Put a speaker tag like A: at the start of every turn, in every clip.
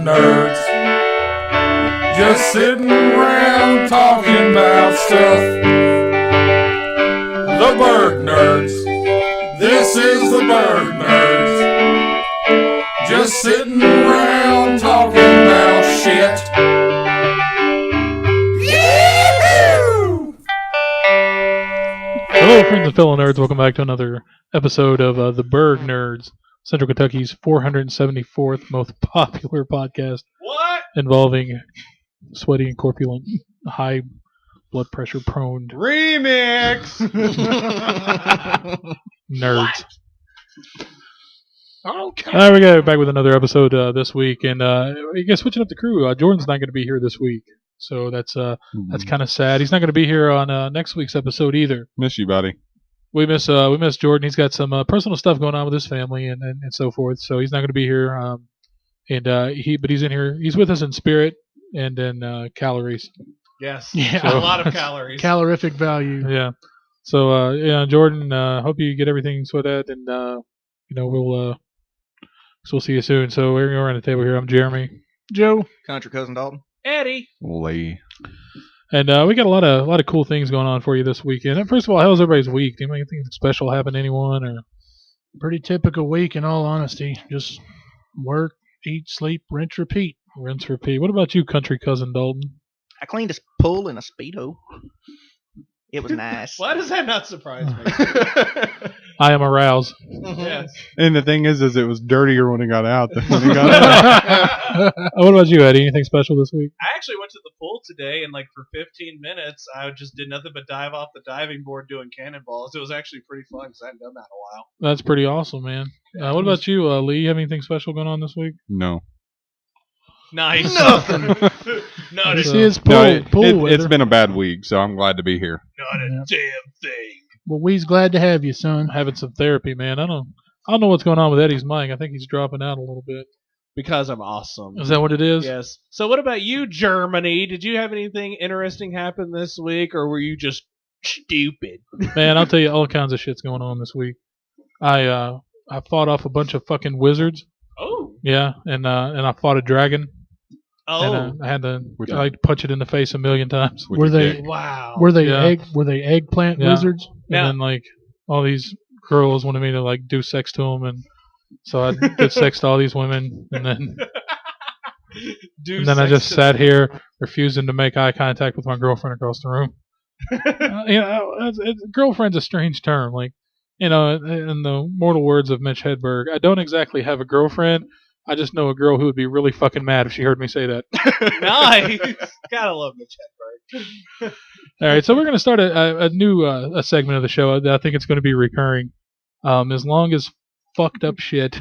A: nerds. Just sitting around talking about stuff. The Burg nerds. This is the Burg nerds. Just sitting around talking about shit.
B: Hello, friends and fellow nerds. Welcome back to another episode of the Burg Nerds, Central Kentucky's 474th most popular podcast.
C: What?
B: Involving sweaty and corpulent, high blood pressure prone
C: Remix!
B: nerds.
C: Okay.
B: All right, we go back with another episode this week, and you guys switching up the crew. Jordan's not going to be here this week, so that's kind of sad. He's not going to be here on next week's episode either.
D: Miss you, buddy.
B: We miss Jordan. He's got some personal stuff going on with his family and so forth, so he's not going to be here. But he's in here. He's with us in spirit and in calories.
C: Yes.
E: Yeah.
C: A lot of calories.
E: Calorific value.
B: Yeah. So Jordan, hope you get everything sorted out, and we'll see you soon. So we're around the table here. I'm Jeremy.
E: Joe.
F: Country cousin Dalton.
C: Eddie.
D: Lee.
B: And we got a lot of cool things going on for you this weekend. And first of all, how's everybody's week? Do you have anything special happen to anyone? Or
E: Pretty typical week, in all honesty. Just work, eat, sleep, rinse, repeat.
B: rinse, repeat? What about you, country cousin Dalton?
F: I cleaned a pool in a Speedo. It was nice.
C: Why does that not surprise me?
B: I am aroused.
C: Yes.
D: And the thing is it was dirtier when it got out than when it got out.
B: What about you, Eddie? Anything special this week?
C: I actually went to the pool today, and for 15 minutes, I just did nothing but dive off the diving board doing cannonballs. It was actually pretty fun because I hadn't done that in a while.
B: That's pretty awesome, man. What about you, Lee? You have anything special going on this week?
D: No.
C: Nice.
F: Nothing.
C: Not
E: This
C: a,
E: is
D: No,
E: pool
D: it's
E: weather.
D: been a bad week, so I'm glad to be here.
C: not a damn thing.
E: Well, we's glad to have you, son.
B: Having some therapy, man. I don't know what's going on with Eddie's mic. I think he's dropping out a little bit.
C: Because I'm awesome.
B: Is that what it is?
C: Yes. So what about you, Germany? Did you have anything interesting happen this week, or were you just stupid?
B: Man, I'll tell you, all kinds of shit's going on this week. I fought off a bunch of fucking wizards.
C: Oh.
B: Yeah, and I fought a dragon.
C: Oh.
B: And I had to punch it in the face 1,000,000 times.
D: With
E: Were
D: your
E: they-
D: dick.
C: Wow.
E: Were they
B: Yeah.
E: Were they eggplant
B: Yeah.
E: wizards?
C: Yeah.
B: And then all these girls wanted me to do sex to them, and so I did sex to all these women, and then I just sat here refusing to make eye contact with my girlfriend across the room. Girlfriend's a strange term. In the mortal words of Mitch Hedberg, I don't exactly have a girlfriend. I just know a girl who would be really fucking mad if she heard me say that.
C: Nice. Gotta love Mitch Hedberg.
B: All right, so we're going to start a new a segment of the show. I think it's going to be recurring. As long as fucked up shit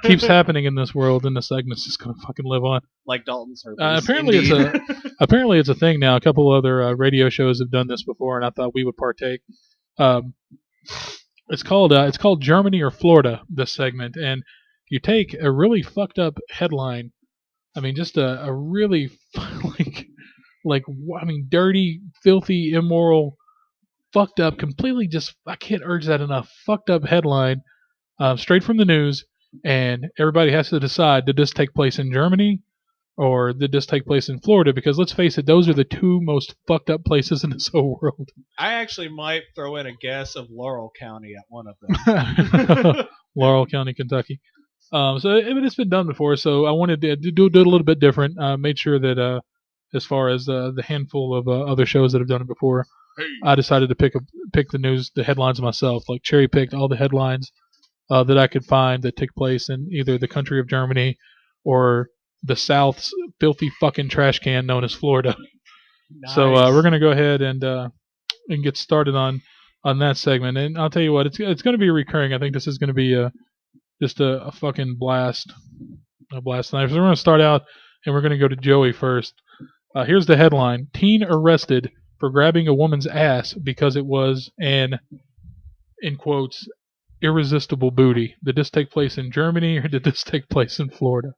B: keeps happening in this world, then the segment's just going to fucking live on.
C: Like Dalton's herpes.
B: Apparently it's a thing now. A couple other radio shows have done this before, and I thought we would partake. It's called Germany or Florida, this segment, and you take a really fucked up headline. I mean, just a really dirty, filthy, immoral, fucked up, completely just, I can't urge that enough, fucked up headline, straight from the news, and everybody has to decide, did this take place in Germany or did this take place in Florida? Because let's face it, those are the two most fucked up places in this whole world.
C: I actually might throw in a guess of Laurel County at one of them.
B: Laurel County, Kentucky. It's been done before, so I wanted to do it a little bit different. Made sure that as far as the handful of other shows that have done it before, I decided to pick the headlines myself. Cherry picked all the headlines that I could find that took place in either the country of Germany or the South's filthy fucking trash can known as Florida.
C: Nice.
B: So we're gonna go ahead and get started on that segment. And I'll tell you what, it's going to be recurring. I think this is going to be just a fucking blast, a blast tonight. So we're going to start out, and we're going to go to Joey first. Here's the headline: Teen arrested for grabbing a woman's ass because it was an, in quotes, irresistible booty. Did this take place in Germany or did this take place in Florida?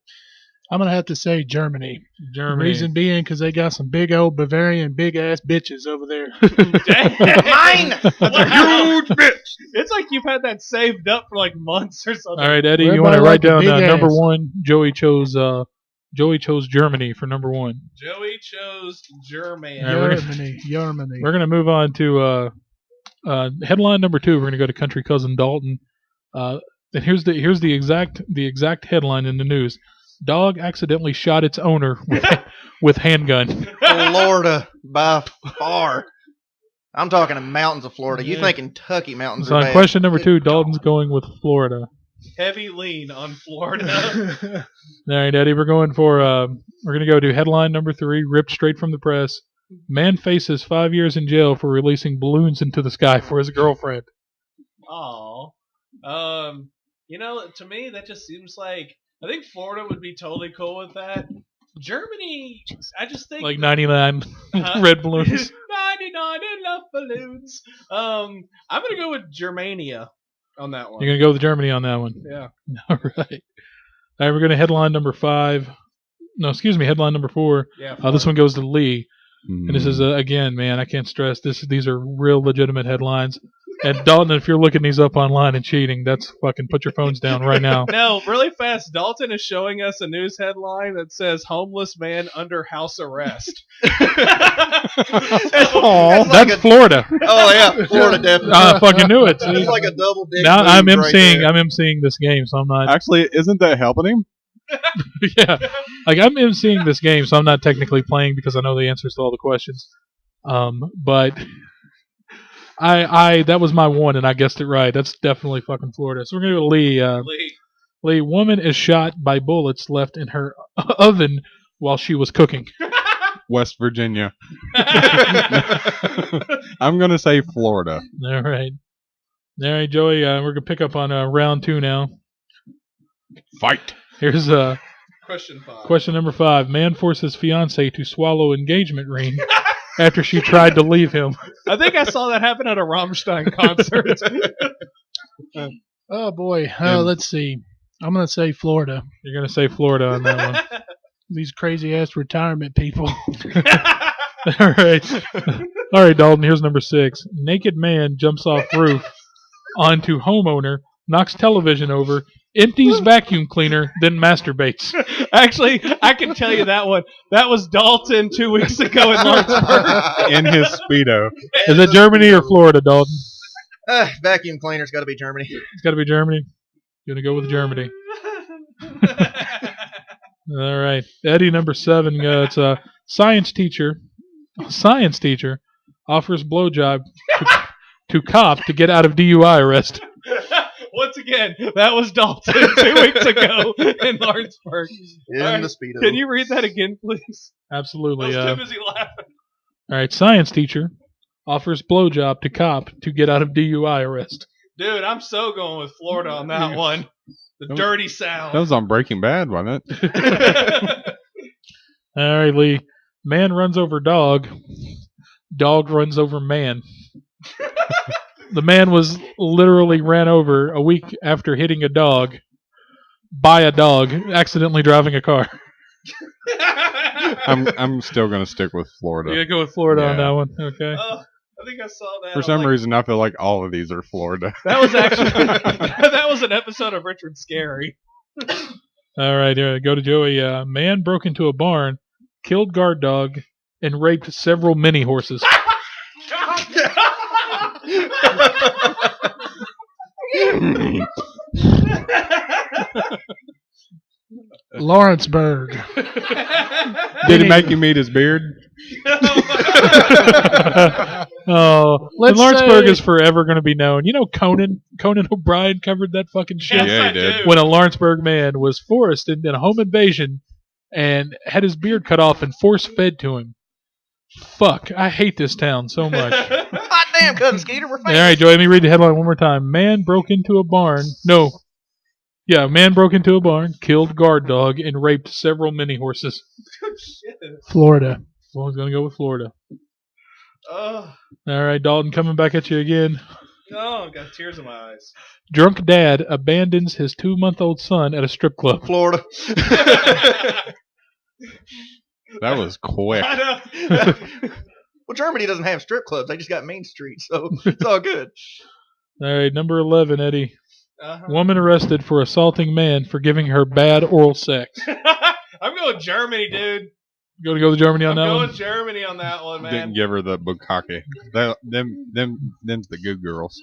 E: I'm going to have to say Germany.
B: Germany.
E: Reason being because they got some big old Bavarian big-ass bitches over there.
F: Mine!
C: Huge bitch! It's like you've had that saved up for months or something.
B: All right, Eddie,
E: Well,
B: you want to
E: everybody
B: write
E: like a
B: down
E: big
B: number
E: ass.
B: one? Joey chose Joey chose Germany for number 1.
C: Joey chose Germany.
B: All right,
E: Germany.
B: We're gonna move on to headline number 2. We're gonna go to country cousin Dalton. And here's the exact headline in the news. Dog accidentally shot its owner with handgun.
F: Florida by far. I'm talking the mountains of Florida. You
B: Yeah.
F: think Kentucky mountains
B: So
F: are
B: on
F: bad.
B: question number 2, Dalton's going with Florida.
C: Heavy lean on Florida.
B: All right, Eddie, we're going to go to headline number 3, ripped straight from the press. Man faces 5 years in jail for releasing balloons into the sky for his girlfriend.
C: Aw. To me, that just seems like, I think Florida would be totally cool with that. Germany, I just think...
B: Like 99 red balloons.
C: 99 enough balloons. I'm going to go with Germania on that one.
B: You're going to go with Germany on that one.
C: Yeah.
B: All right. All right, we're going to headline number 5. No, excuse me, headline number 4.
C: Yeah.
B: This one goes to Lee.
D: Mm.
B: And this is, again, man, I can't stress this. These are real legitimate headlines. And Dalton, if you're looking these up online and cheating, that's fucking put your phones down right now.
C: No, really fast. Dalton is showing us a news headline that says "Homeless man under house arrest."
B: That's Florida.
F: Oh yeah, Florida definitely.
B: I fucking knew it.
F: It's like a double dick.
B: Now
F: move
B: I'm
F: right
B: emceeing.
F: there.
B: I'm emceeing this game, so I'm not.
D: Actually, isn't that helping him?
B: Yeah, like I'm emceeing this game, so I'm not technically playing because I know the answers to all the questions. But I that was my one, and I guessed it right. That's definitely fucking Florida. So we're gonna go to Lee. Lee, woman is shot by bullets left in her oven while she was cooking.
D: West Virginia. I'm going to say Florida.
B: All right, Joey. We're gonna pick up on round 2 now.
D: Fight.
B: Here's
C: Question 5.
B: question number 5. Man forces fiance to swallow engagement ring after she tried to leave him.
C: I think I saw that happen at a Rammstein concert.
E: Oh boy.
D: Yeah.
E: Let's see. I'm gonna say Florida.
B: You're gonna say Florida on that one.
E: These crazy ass retirement people.
B: All right. All right, Dalton, here's number 6. Naked man jumps off roof onto homeowner, knocks television over, empties vacuum cleaner, then masturbates.
C: Actually, I can tell you that one. That was Dalton 2 weeks ago in Lawrenceburg.
D: In his Speedo.
B: Is it Germany or Florida, Dalton?
F: Vacuum cleaner's got to be Germany.
B: It's got to be Germany. Gonna go with Germany. All right. Eddie, number 7. It's a science teacher. Science teacher offers blowjob to cop to get out of DUI arrest.
C: Once again, that was Dalton 2 weeks ago in Lawrenceburg.
F: In
C: All right,
F: the Speedo.
C: Can you read that again, please?
B: Absolutely.
C: I was too busy laughing.
B: All right. Science teacher offers blowjob to cop to get out of DUI arrest.
C: Dude, I'm so going with Florida on that one. The dirty sound.
D: That was on Breaking Bad, wasn't it?
B: All right, Lee. Man runs over dog. Dog runs over man. The man was literally ran over a week after hitting a dog by a dog, accidentally driving a car.
D: I'm still going to stick with Florida.
B: You gotta go with Florida on
D: Yeah.
B: that one. Okay.
C: I think I saw that.
D: For
C: on,
D: some
C: like,
D: reason, I feel like all of these are Florida.
C: that was actually that was an episode of Richard Scary.
B: All right, here, go to Joey. Man broke into a barn, killed guard dog, and raped several mini horses.
E: Lawrenceburg.
D: Did he make you meet his beard?
B: Oh,
E: Let's
B: Lawrenceburg
E: say-
B: is forever going to be known. You know, Conan O'Brien covered that fucking shit.
C: Yes,
D: Yeah, he
C: I
D: did.
C: do.
B: When a Lawrenceburg man was forced in a home invasion and had his beard cut off and force fed to him. Fuck, I hate this town so much.
F: Hot damn, cousin Skeeter, we're
B: All
F: famous.
B: right, Joey, let me read the headline one more time. Man broke into a barn. No. Yeah, man broke into a barn, killed guard dog, and raped several mini horses.
C: Shit.
E: Florida.
B: Someone's going to go with Florida.
C: Oh,
B: All right, Dalton, coming back at you again.
C: no, got tears in my eyes.
B: Drunk dad abandons his 2-month-old son at a strip club.
F: Florida.
D: That was quick.
C: I know.
F: Well, Germany doesn't have strip clubs. They just got Main Street, so it's all good.
B: All right, number 11, Eddie.
C: Uh-huh.
B: Woman arrested for assaulting man for giving her bad oral sex.
C: I'm going Germany, dude.
B: Go to Germany on
C: I'm
B: that
C: going
B: one.
C: Germany on that one, man.
D: Didn't give her the bukkake. Them's the good girls.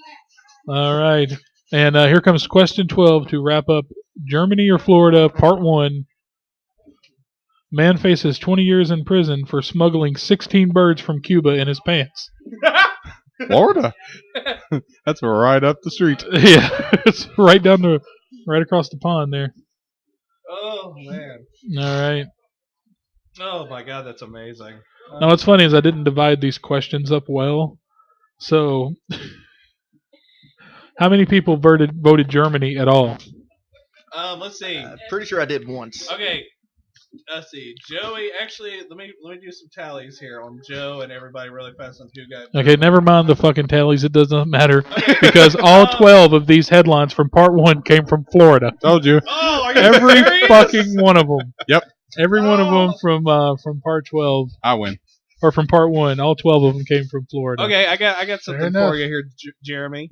B: All right. And here comes question 12 to wrap up Germany or Florida, part 1. Man faces 20 years in prison for smuggling 16 birds from Cuba in his pants.
D: Florida. That's right up the street.
B: Yeah, it's right across the pond there.
C: Oh, man.
B: All right.
C: Oh, my God, that's amazing.
B: Now, what's funny is I didn't divide these questions up well. So, how many people voted Germany at all?
C: Let's see.
F: Pretty sure I did once.
C: Okay. Let's see. Joey, actually, let me do some tallies here on Joe and everybody really fast on who got.
B: Okay, never mind the fucking tallies. It doesn't matter
C: Okay.
B: because all 12 of these headlines from part 1 came from Florida.
D: Told you.
C: Oh, are you
B: Every
C: serious?
B: fucking one of them.
D: Yep.
B: Every one of them from part 12
D: I win.
B: or from part 1. All 12 of them came from Florida.
C: Okay, I got something
E: enough.
C: for you here, Jeremy.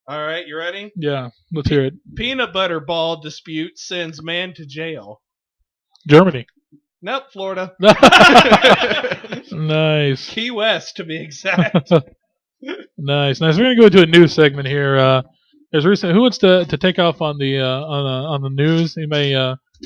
C: All right, you ready?
B: Yeah, let's hear it.
C: Peanut butter ball dispute sends man to jail.
B: Germany.
C: Nope, Florida.
B: Nice.
C: Key West, to be exact.
B: Nice. We're gonna go to a news segment here. There's recent. Who wants to take off on the news? Anybody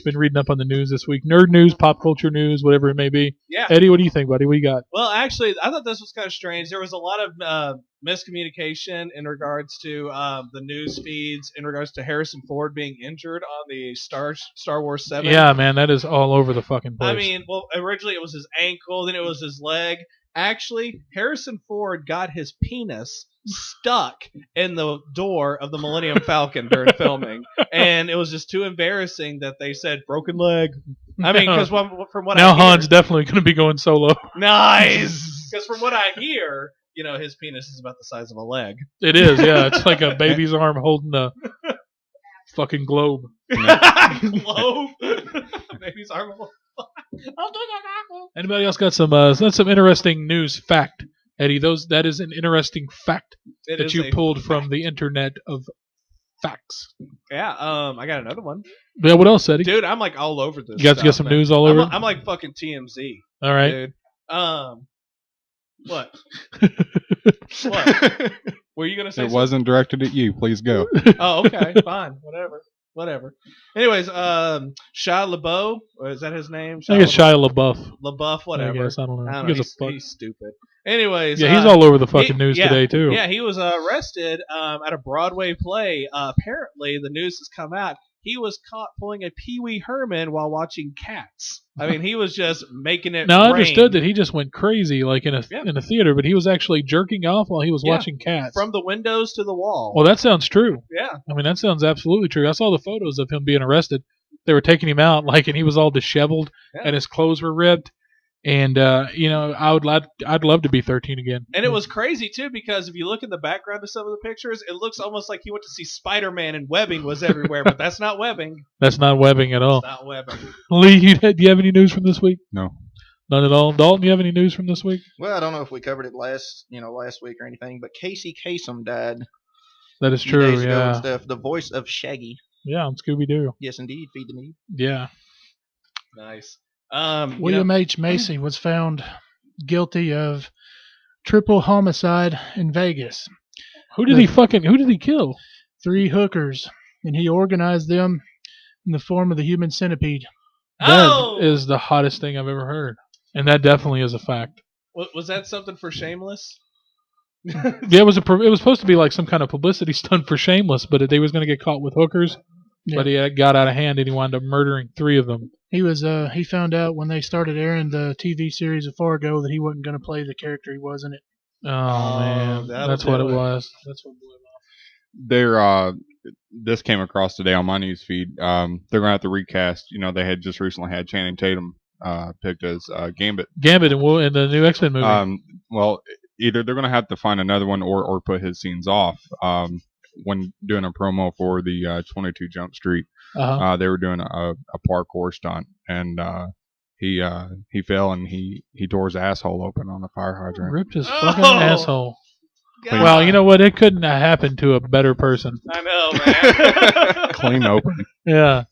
B: been reading up on the news this week? Nerd news, pop culture news, whatever it may be.
C: Yeah.
B: Eddie, what do you think, buddy? What you got?
C: Well, actually, I thought this was kind of strange. There was a lot of miscommunication in regards to the news feeds, in regards to Harrison Ford being injured on the Star Wars 7.
B: Yeah, man, that is all over the fucking place.
C: I mean, well, originally it was his ankle, then it was his leg. Actually, Harrison Ford got his penis stuck in the door of the Millennium Falcon during filming, and it was just too embarrassing that they said broken leg. I mean, because from what
B: now
C: I hear,
B: Han's definitely going to be going solo.
C: nice. Because from what I hear, you know, his penis is about the size of a leg.
B: It is, yeah. It's like a baby's arm holding a fucking globe.
C: Globe. Baby's arm.
B: Anybody else got some interesting news fact, Eddie? That is an interesting fact that you pulled from the internet of facts.
C: Yeah. I got another one.
B: Yeah, what else, Eddie?
C: Dude, I'm like all over this.
B: You guys
C: stuff,
B: get some
C: man.
B: news all over?
C: I'm like fucking TMZ.
B: All right.
C: Dude. What? What? Were you gonna say?
D: It wasn't directed at you. Please go.
C: Oh, okay, fine, whatever. Anyways, Shia LaBeouf, or is that his name?
B: I think it's Shia LaBeouf.
C: LaBeouf, whatever.
B: I guess, I don't know.
C: I don't
B: Who
C: know.
B: gives a fuck?
C: He's stupid. Anyways,
B: Yeah, he's all over the fucking news today too.
C: Yeah, he was arrested at a Broadway play. Apparently, the news has come out. He was caught pulling a Pee Wee Herman while watching Cats. I mean, he was just making it.
B: Now I
C: rain
B: understood that he just went crazy, like in a theater, but he was actually jerking off while he was
C: Yeah.
B: watching Cats.
C: from the windows to the wall.
B: Well, that sounds true.
C: Yeah.
B: I mean, that sounds absolutely true. I saw the photos of him being arrested. They were taking him out, like, and he was all disheveled,
C: Yeah.
B: and his clothes were ripped. And I'd love to be 13 again.
C: And it was crazy too, because if you look in the background of some of the pictures, it looks almost like he went to see Spider-Man and webbing was everywhere, but that's not webbing.
B: That's not webbing at all.
C: It's not webbing.
B: Lee, do you have any news from this week?
D: No.
B: None at all. Dalton, do you have any news from this week?
F: Well, I don't know if we covered it last week or anything, but Casey Kasem died.
B: That is
F: a few
B: true.
F: days ago and
B: Yeah.
F: stuff. The voice of Shaggy.
B: Yeah, I'm Scooby Doo.
F: Yes, indeed. Feed the need.
B: Yeah.
C: Nice.
E: William H. Macy was found guilty of triple homicide in Vegas.
B: Who did he kill?
E: 3 hookers, and he organized them in the form of the human centipede.
C: Oh!
B: That is the hottest thing I've ever heard. And that definitely is a fact.
C: Was that something for Shameless?
B: Yeah, it was supposed to be like some kind of publicity stunt for Shameless, but they was going to get caught with hookers.
E: Yeah.
B: But he got out of hand and he wound up murdering 3 of them.
E: He found out when they started airing the TV series of Fargo that he wasn't going to play the character he was in it.
B: Oh, man,
C: that'll
B: that's what
C: do
B: it
C: it.
B: was. That's what blew him off.
D: This came across today on my news feed. They're gonna have to recast. You know, they had just recently had Channing Tatum picked as Gambit.
B: Gambit in the new X-Men movie.
D: Well, either they're gonna have to find another one or put his scenes off. When doing a promo for the 22 Jump Street, they were doing a parkour stunt, and he fell and he tore his asshole open on a fire hydrant.
B: Ripped his
C: Oh!
B: fucking asshole.
C: God.
B: Well, you know what? It couldn't have happened to a better person.
C: I know, man.
D: Clean open.
B: Yeah.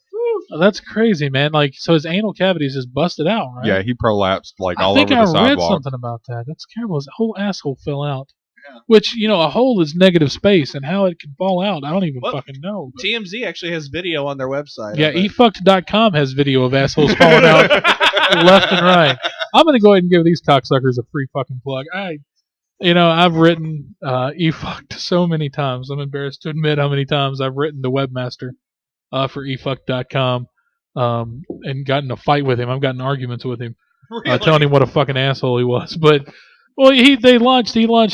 B: Oh, that's crazy, man. Like, so his anal cavity is just busted out, right?
D: Yeah, he prolapsed like all
B: I think
D: over
B: I
D: the
B: read
D: sidewalk.
B: something about that. That's terrible. His whole asshole fell out. Yeah. Which, a hole is negative space, and how it can fall out, I don't even fucking know. But.
C: TMZ actually has video on their website.
B: Yeah, efucked.com has video of assholes falling out left and right. I'm going to go ahead and give these cocksuckers a free fucking plug. I've written efucked so many times. I'm embarrassed to admit how many times I've written the webmaster for efucked.com and gotten in a fight with him. I've gotten arguments with him,
C: really?
B: Telling him what a fucking asshole he was. But well, he launched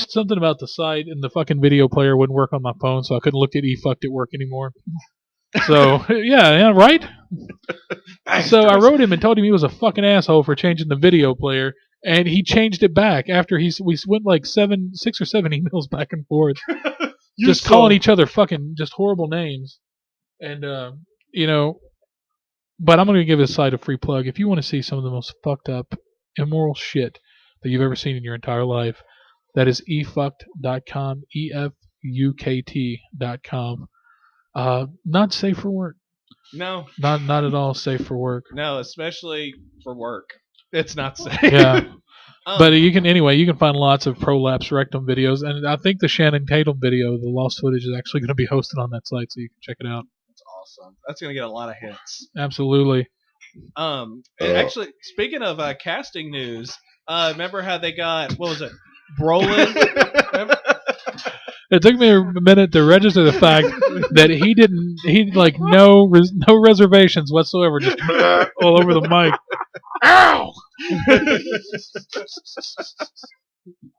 B: something about the site, and the fucking video player wouldn't work on my phone, so I couldn't look at efucked at work anymore. So yeah, right. So I wrote him and told him he was a fucking asshole for changing the video player. And he changed it back after we went like 6 or 7 emails back and forth, just calling each other fucking just horrible names. And but I'm gonna give this site a free plug. If you want to see some of the most fucked up, immoral shit that you've ever seen in your entire life, that is efucked.com, efukt.com. Not safe for work.
C: No.
B: Not at all safe for work.
C: No, especially for work. It's not safe.
B: Yeah. But you can find lots of prolapse rectum videos, and I think the Shannon Tatum video, the lost footage, is actually going to be hosted on that site, so you can check it out.
C: That's awesome. That's going to get a lot of hits.
B: Absolutely.
C: Actually, speaking of casting news, remember how they got, what was it, Brolin? Remember?
B: It took me a minute to register the fact that he like no reservations whatsoever, just all over the mic. Ow!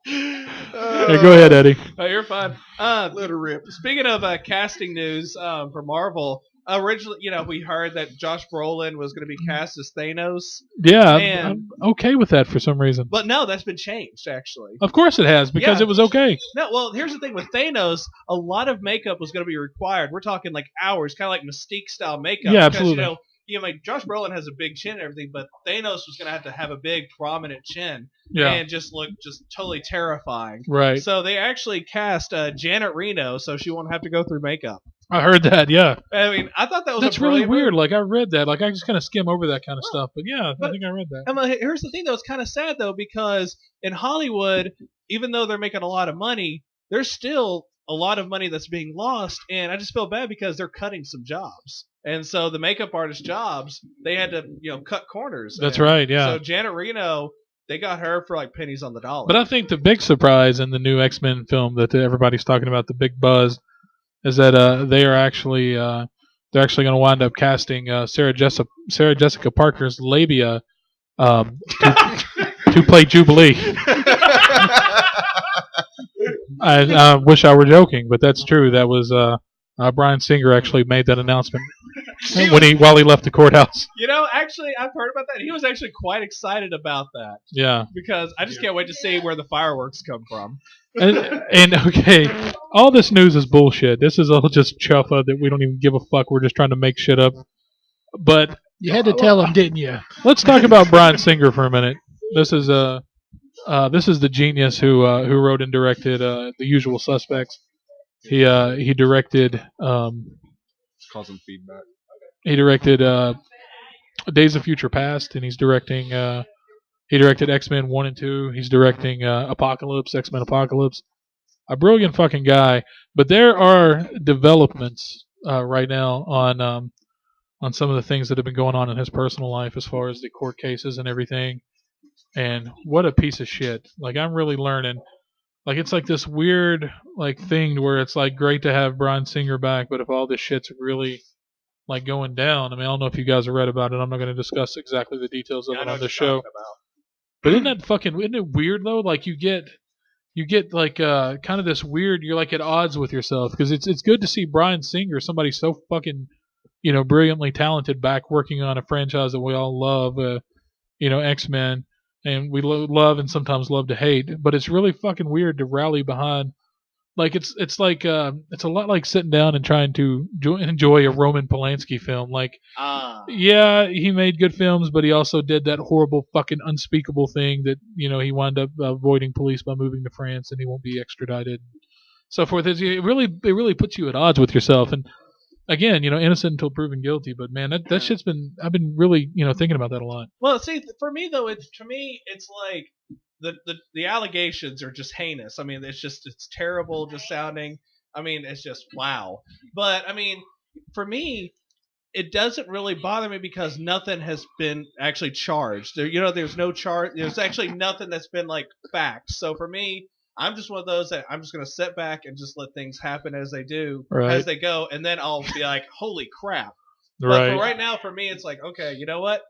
B: Hey, go ahead, Eddie.
C: Oh, you're fine. Let her rip. Speaking of casting news for Marvel, originally, we heard that Josh Brolin was going to be cast as Thanos.
B: Yeah, I'm okay with that for some reason.
C: But no, that's been changed, actually.
B: Of course it has, because it was okay.
C: No, well, here's the thing with Thanos, a lot of makeup was going to be required. We're talking like hours, kind of like Mystique-style makeup.
B: Yeah,
C: because,
B: absolutely.
C: Like Josh Brolin has a big chin and everything, but Thanos was going to have a big, prominent chin.
B: Yeah.
C: And just look totally terrifying.
B: Right.
C: So they actually cast Janet Reno so she won't have to go through makeup.
B: I heard that, yeah.
C: I mean, I thought that was
B: That's really weird. Like, I read that. Like, I just kind of skim over that kind of stuff. But yeah, I think I read that.
C: Here's the thing, though. It's kind of sad, though, because in Hollywood, even though they're making a lot of money, there's still a lot of money that's being lost. And I just feel bad because they're cutting some jobs. And so the makeup artist jobs, they had to, cut corners.
B: That's right, yeah.
C: So Janet Reno, they got her for like pennies on the dollar.
B: But I think the big surprise in the new X-Men film that everybody's talking about, the big buzz, is that they're actually going to wind up casting Sarah Jessica Parker's labia to play Jubilee. I wish I were joking, but that's true. That was Bryan Singer actually made that announcement while he left the courthouse.
C: Actually, I've heard about that. He was actually quite excited about that.
B: Yeah.
C: Because I just can't wait to see where the fireworks come from.
B: And okay, all this news is bullshit. This is all just chuffa that we don't even give a fuck. We're just trying to make shit up. But
E: you had to tell him, didn't you?
B: Let's talk about Bryan Singer for a minute. This is the genius who wrote and directed The Usual Suspects. He directed
D: Causing feedback.
B: He directed Days of Future Past, and he's directing. He directed X-Men 1 and 2. He's directing Apocalypse, X-Men Apocalypse. A brilliant fucking guy. But there are developments right now on some of the things that have been going on in his personal life as far as the court cases and everything. And what a piece of shit. Like, I'm really learning. Like, it's like this weird like thing where it's like great to have Bryan Singer back, but if all this shit's really like going down, I mean, I don't know if you guys have read about it. I'm not going to discuss exactly the details of it on the show. But isn't it weird though? Like you get like kind of this weird. You're like at odds with yourself because it's good to see Bryan Singer, somebody so fucking brilliantly talented, back working on a franchise that we all love. X-Men, and we love and sometimes love to hate. But it's really fucking weird to rally behind. Like it's like it's a lot like sitting down and trying to enjoy a Roman Polanski film. Like, yeah, he made good films, but he also did that horrible fucking unspeakable thing that he wound up avoiding police by moving to France, and he won't be extradited, so forth. It really puts you at odds with yourself. And again, innocent until proven guilty. But man, that shit's been. I've been really, thinking about that a lot.
C: Well, see, for me though, it's like the allegations are just heinous. I mean, it's terrible, just sounding. I mean, it's just wow. But I mean, for me, it doesn't really bother me because nothing has been actually charged. There's no charge. There's actually nothing that's been like fact. So for me, I'm just one of those that I'm just gonna sit back and just let things happen as they do, as they go, and then I'll be like, holy crap. But for right now, for me, it's like, okay, you know what?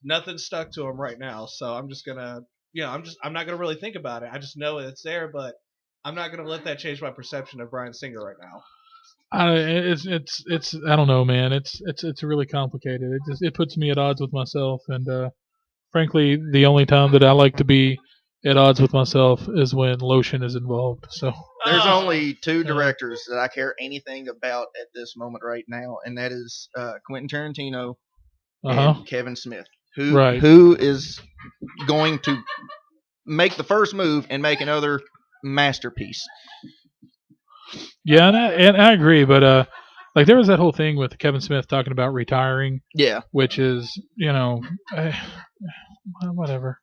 C: Nothing stuck to him right now, so I'm just gonna, I'm not gonna really think about it. I just know it's there, but I'm not gonna let that change my perception of Bryan Singer right now.
B: It's I don't know, man. It's really complicated. It puts me at odds with myself, and frankly, the only time that I like to be at odds with myself is when lotion is involved. So
F: there's only two directors that I care anything about at this moment right now, and that is Quentin Tarantino and Kevin Smith, who is going to make the first move and make another masterpiece.
B: Yeah, and I agree, but like there was that whole thing with Kevin Smith talking about retiring.
F: Yeah,
B: which is whatever.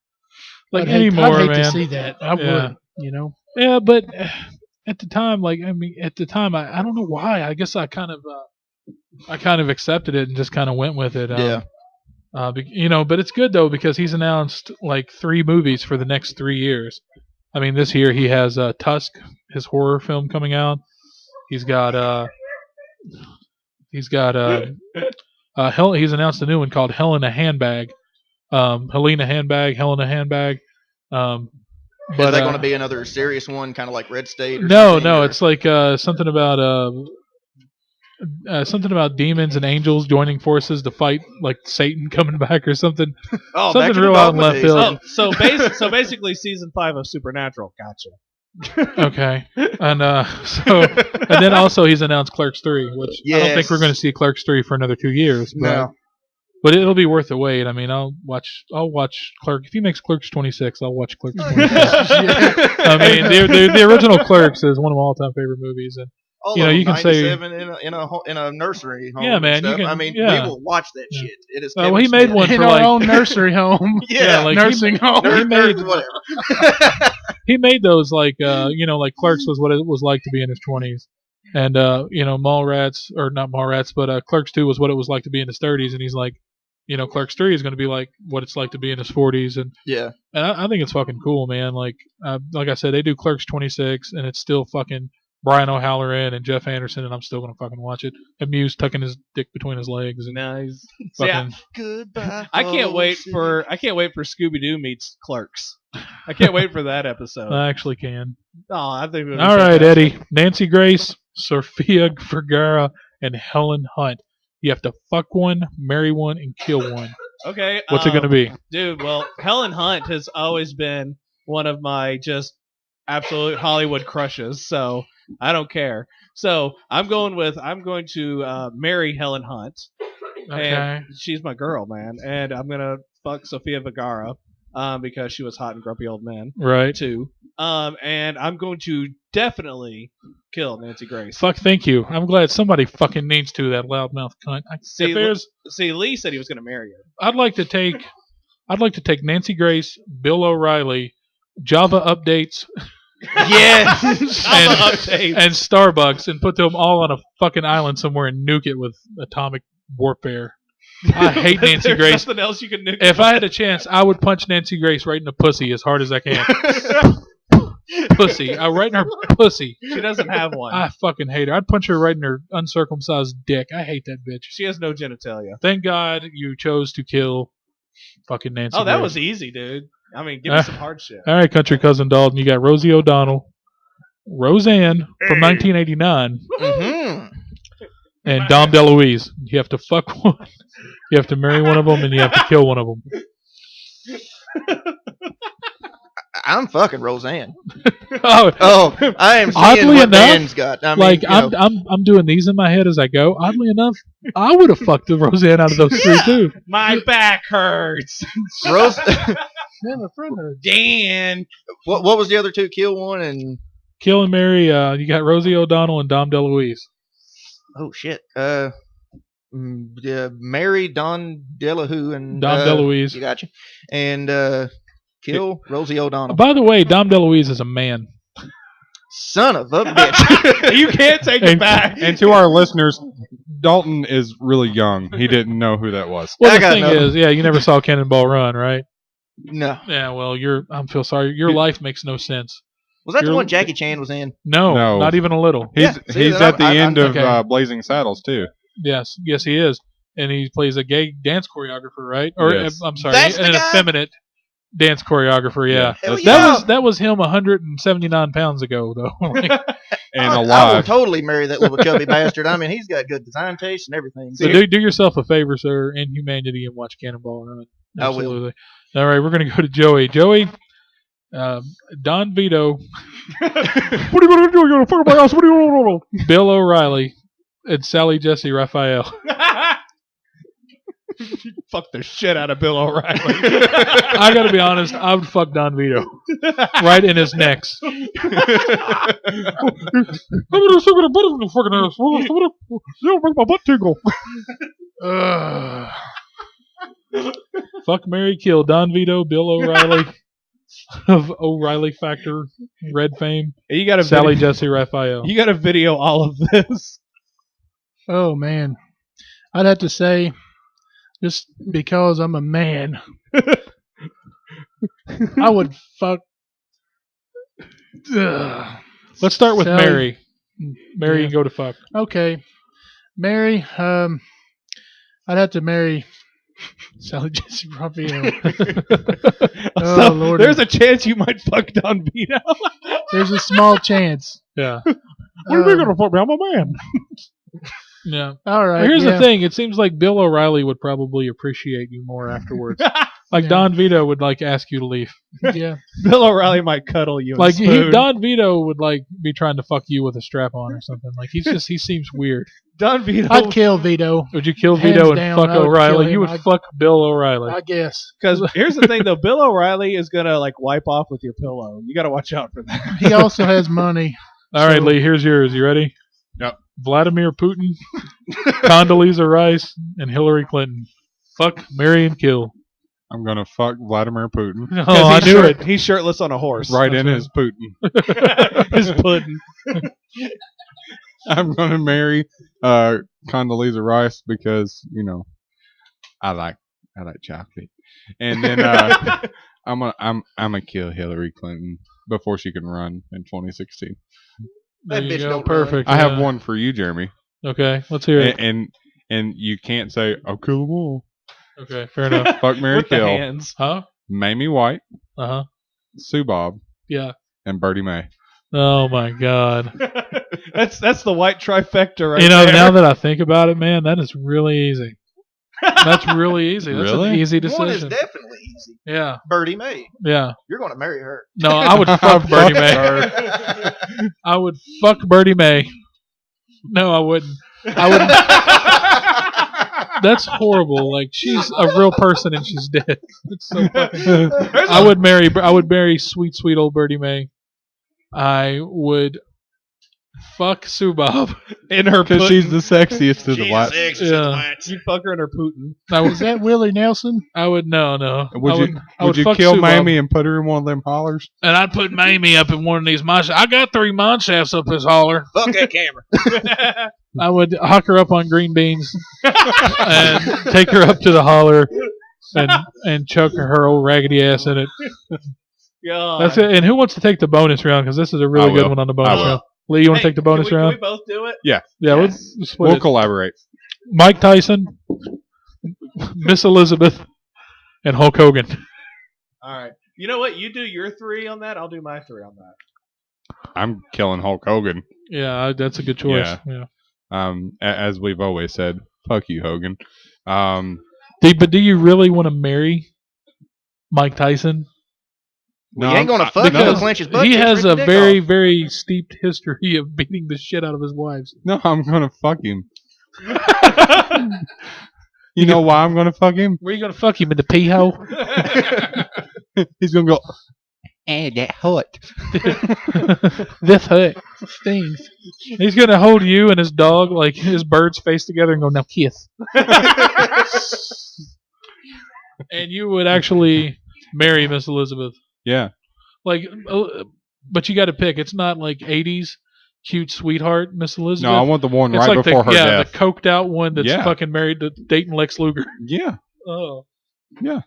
B: Like
E: I'd
B: anymore,
E: hate
B: man.
E: to see that. I would,
B: Yeah, but at the time, I don't know why. I guess I kind of accepted it and just kind of went with it. But it's good though because he's announced like 3 movies for the next 3 years. I mean, this year he has Tusk, his horror film coming out. He's announced a new one called Hell in a Handbag. Helena Handbag, Hell in a Handbag. But
F: is that going to be another serious one, kind of like Red State?
B: No, it's like something about demons and angels joining forces to fight like Satan coming back or something.
F: Oh,
B: something real out in left field.
C: So basically, season 5 of Supernatural. Gotcha.
B: Okay, and then also he's announced Clerks 3, which I don't think we're going to see Clerks 3 for another 2 years. But it'll be worth the wait. I mean, I'll watch Clerks. If he makes Clerks 26, I'll watch Clerks 26. I mean, the original Clerks is one of my all-time favorite movies, and you can say
F: in a nursery home.
B: Yeah, man.
F: We will watch that shit. It is.
B: Well, he made one
E: in
B: for
E: our own nursery home.
B: Like
E: nursing home.
F: He made whatever.
B: He made those like Clerks was what it was like to be in his 20s, and Mallrats or not Mallrats, but Clerks 2 was what it was like to be in his 30s, and he's like, Clerks 3 is going to be like what it's like to be in his 40s, and I think it's fucking cool, man. Like I said, they do Clerks 26, and it's still fucking Brian O'Halloran and Jeff Anderson, and I'm still gonna fucking watch it. And Muse tucking his dick between his legs. And
C: nice.
F: Goodbye.
C: I can't wait for Scooby Doo meets Clerks. I can't wait for that episode.
B: I actually can.
C: Oh, I think.
B: All right, Eddie. Nancy Grace, Sofia Vergara, and Helen Hunt. You have to fuck one, marry one, and kill one.
C: Okay.
B: What's it gonna be,
C: dude? Well, Helen Hunt has always been one of my just absolute Hollywood crushes. So. I don't care. So I'm going to marry Helen Hunt.
B: Okay.
C: And she's my girl, man. And I'm going to fuck Sofia Vergara because she was hot and grumpy old man.
B: Right.
C: Too. And I'm going to definitely kill Nancy Grace.
B: Fuck, thank you. I'm glad somebody fucking needs to, that loudmouth cunt.
C: See, Lee said he was going to marry her.
B: I'd like to take Nancy Grace, Bill O'Reilly, Java updates.
F: Yes,
B: and Starbucks, and put them all on a fucking island somewhere and nuke it with atomic warfare. I hate Nancy Grace.
C: Nothing else you can nuke.
B: If I had a chance, I would punch Nancy Grace right in the pussy as hard as I can. Pussy, right in her pussy.
C: She doesn't have one.
B: I fucking hate her. I'd punch her right in her uncircumcised dick. I hate that bitch.
C: She has no genitalia.
B: Thank God you chose to kill fucking Nancy.
C: Oh, that
B: Grace.
C: was easy, dude. I mean, give me some hard shit.
B: All right, country cousin Dalton. You got Rosie O'Donnell, Roseanne from 1989, and Dom DeLuise. You have to fuck one. You have to marry one of them, and you have to kill one of them.
F: I'm fucking Roseanne.
B: Oh,
F: I am seeing
B: oddly
F: what
B: enough,
F: Dan's got. I mean,
B: I'm doing these in my head as I go. Oddly enough, I would have fucked the Roseanne out of those 3 too.
C: My back hurts.
E: Man, my friend hurts.
C: Dan.
F: What was the other 2? Kill one and
B: kill and marry. You got Rosie O'Donnell and Dom DeLuise.
F: oh shit. Marry Don Delahoo and
B: Dom DeLuise.
F: You got you. And kill Rosie O'Donnell.
B: By the way, Dom DeLuise is a man.
F: Son of a bitch.
C: You can't take it back.
D: And to our listeners, Dalton is really young. He didn't know who that was.
B: Well, the thing is, you never saw Cannonball Run, right?
F: No.
B: Yeah, well, I feel sorry. Your life makes no sense.
F: Was that the one Jackie Chan was in?
B: No, not even a little.
D: He's at the end of Blazing Saddles, too.
B: Yes, he is. And he plays a gay dance choreographer, right? Or,
D: yes.
B: I'm sorry,
F: That's
B: an effeminate dance choreographer, yeah.
F: Yeah.
B: That was him 179 pounds ago, though.
D: And
F: I
D: alive.
F: would totally marry that little chubby bastard. I mean, he's got good design taste and everything.
B: So do yourself a favor, sir, in humanity, and watch Cannonball Run. Absolutely. All right, we're going to go to Joey. Joey, Don Vito. What are you going to do? You're going to fuck my house. What are you going to do? Bill O'Reilly and Sally Jesse Raphael.
C: Fuck the shit out of Bill O'Reilly.
B: I gotta be honest, I would fuck Don Vito right in his necks. I'm gonna suck a butt in the fucking ass. You'll make my butt tingle. Fuck, marry, kill Don Vito, Bill O'Reilly of O'Reilly Factor, Red Fame.
C: You got
B: Sally Jesse Raphael.
C: You got to video all of this.
E: Oh man, I'd have to say. Just because I'm a man, I would fuck.
B: Let's start with
E: Sally.
B: Mary. Mary and go to fuck.
E: Okay, Mary. I'd have to marry Sally Jesse Raphael.
C: So,
E: Lord,
C: there's a chance you might fuck Don Vito.
E: there's a small chance.
B: Yeah. What are you gonna fuck me? I'm a man. Yeah.
E: All right.
B: Well, here's the thing. It seems like Bill O'Reilly would probably appreciate you more afterwards. Like Don Vito would ask you to leave.
E: Yeah.
C: Bill O'Reilly might cuddle you.
B: Like Don Vito would be trying to fuck you with a strap on or something. Like he seems weird.
C: Don Vito.
E: I'd kill Vito.
B: Would you kill
E: Hands
B: Vito and
E: down,
B: fuck
E: I would kill
B: O'Reilly?
E: him.
B: You would fuck Bill O'Reilly.
E: I guess.
C: Because here's the thing, though. Bill O'Reilly is gonna wipe off with your pillow. You got to watch out for that.
E: He also has money.
B: All right, Lee. Here's yours. You ready?
D: Yep.
B: Vladimir Putin, Condoleezza Rice, and Hillary Clinton. Fuck, marry, and kill.
D: I'm going to fuck Vladimir Putin.
B: Oh, I knew it.
C: He's shirtless on a horse.
D: Right in his Putin.
C: His pudding.
D: I'm going to marry Condoleezza Rice because, I like chocolate. And then I'm gonna kill Hillary Clinton before she can run in 2016.
B: There
F: That
B: you
F: bitch
B: go.
F: don't
B: Perfect.
D: I have
B: yeah.
D: one for you, Jeremy.
B: Okay, let's hear it.
D: And you can't say, I'll kill them all.
B: Okay, fair enough.
D: Fuck, marry,
C: With the
D: kill.
C: hands.
B: Huh?
D: Mamie White,
B: Uh-huh.
D: Sue Bob,
B: Yeah.
D: and Bertie Mae.
B: Oh, my God.
C: That's the white trifecta right
B: Now
C: there.
B: that I think about it, man, that is really easy. That's really easy. That's
D: Really?
B: an easy
F: One is
B: decision.
F: definitely easy.
B: Yeah.
F: Bertie Mae.
B: Yeah.
F: You're going to marry her.
B: No, I would fuck Bertie Mae. I would fuck Bertie Mae. No, I wouldn't. That's horrible. Like, she's a real person and she's dead. It's so fucking... I would marry sweet, sweet old Bertie Mae. I would fuck Sue Bob
C: In her
D: Because
C: pudding.
D: she's the sexiest of the white.
B: Yeah.
C: You'd fuck her in her Putin.
B: I
E: Is that Willie Nelson?
B: would no.
D: Would
B: I would
D: you
B: fuck
D: kill
B: Sue Bob.
D: Mamie and put her in one of them hollers?
B: And I'd put Mamie up in one of these mine shafts. I got 3 mine shafts up this holler.
F: Fuck that camera.
B: I would hock her up on green beans and take her up to the holler and chuck her old raggedy ass in it.
C: God.
B: That's it. And who wants to take the bonus round? Because this is a really
D: I
B: good
D: will.
B: one on the
D: I
B: bonus
D: will.
B: round. Lee, you want to take the bonus
C: Can
B: round?
C: we both do it?
B: Yeah,
C: Yes.
B: we'll split
D: We'll
B: it.
D: collaborate.
B: Mike Tyson, Miss Elizabeth, and Hulk Hogan.
C: All right. You know what? You do your 3 on that. I'll do my 3 on that.
D: I'm killing Hulk Hogan.
B: Yeah, that's a good choice.
D: Yeah.
B: Yeah.
D: As we've always said, fuck you, Hogan.
B: But do you really want to marry Mike Tyson?
F: Well, you ain't going to fuck
B: because
F: Bill Clinch's butt.
B: he
F: cheeks,
B: has
F: rip
B: a
F: your dick
B: very,
F: off.
B: very steeped history of beating the shit out of his wives.
D: No, I'm gonna fuck him. You know why I'm gonna fuck him?
B: Where you gonna fuck him in the pee hole?
D: He's gonna go. that hurt.
E: This hurt. Stings.
B: He's gonna hold you and his dog, like his birds, face together and go, "Now kiss." And you would actually marry Miss Elizabeth.
D: Yeah.
B: Like, but you got to pick. It's not like '80s cute sweetheart Miss Elizabeth.
D: No, I want the one
B: it's
D: right
B: like
D: before her death.
B: the coked out one that's fucking married to Dayton Lex Luger.
D: Yeah.
B: Oh.
D: Yeah.